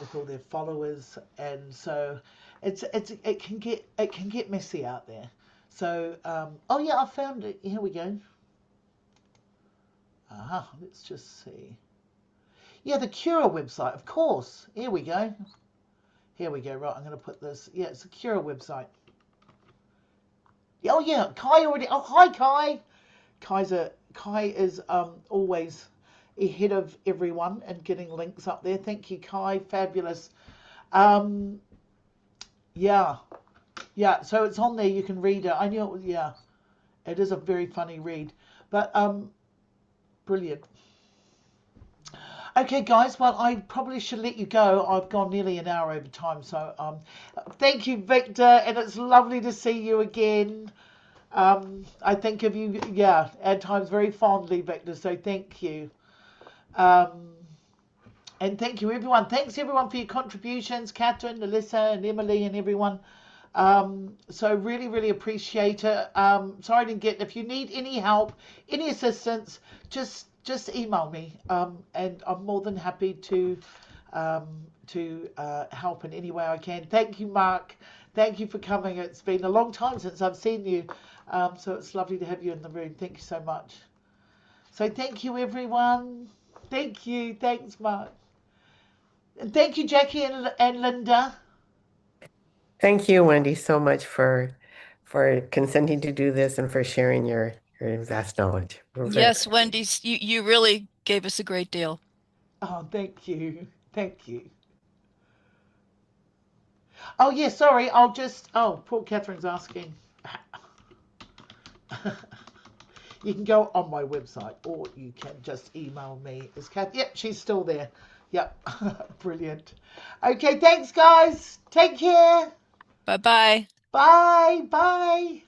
with all their followers, and so it can get messy out there. So oh yeah, I found it. Here we go. Let's just see. Yeah, the Cura website, of course. Here we go. Here we go. Right, I'm going to put this. Yeah, it's the Cura website. Oh yeah, Kai already. Oh hi Kai. Kai is always ahead of everyone and getting links up there. Thank you, Kai. Fabulous. Um, yeah, yeah. So it's on there. You can read it. I knew it. Yeah, it is a very funny read, but brilliant. Okay, guys. Well, I probably should let you go. I've gone nearly an hour over time. So thank you, Victor, and it's lovely to see you again. I think of you, yeah, at times very fondly, Victor. So thank you. Um, And thank you, everyone. Thanks, everyone, for your contributions. Catherine, Alyssa, and Emily, and everyone. So really, really appreciate it. Sorry I didn't get. If you need any help, any assistance, just email me, and I'm more than happy to help in any way I can. Thank you, Mark. Thank you for coming. It's been a long time since I've seen you, so it's lovely to have you in the room. Thank you so much. So thank you, everyone. Thank you. Thanks, Mark. And thank you, Jackie and Linda. Thank you, Wendy, so much for consenting to do this and for sharing your vast knowledge. We're very Yes, Wendy, you really gave us a great deal. Oh, thank you. Thank you. Oh, yeah, sorry. Oh, poor Catherine's asking. You can go on my website or you can just email me. Is Kath? Yep, she's still there. Yep. Brilliant. Okay, thanks, guys. Take care. Bye-bye. Bye. Bye.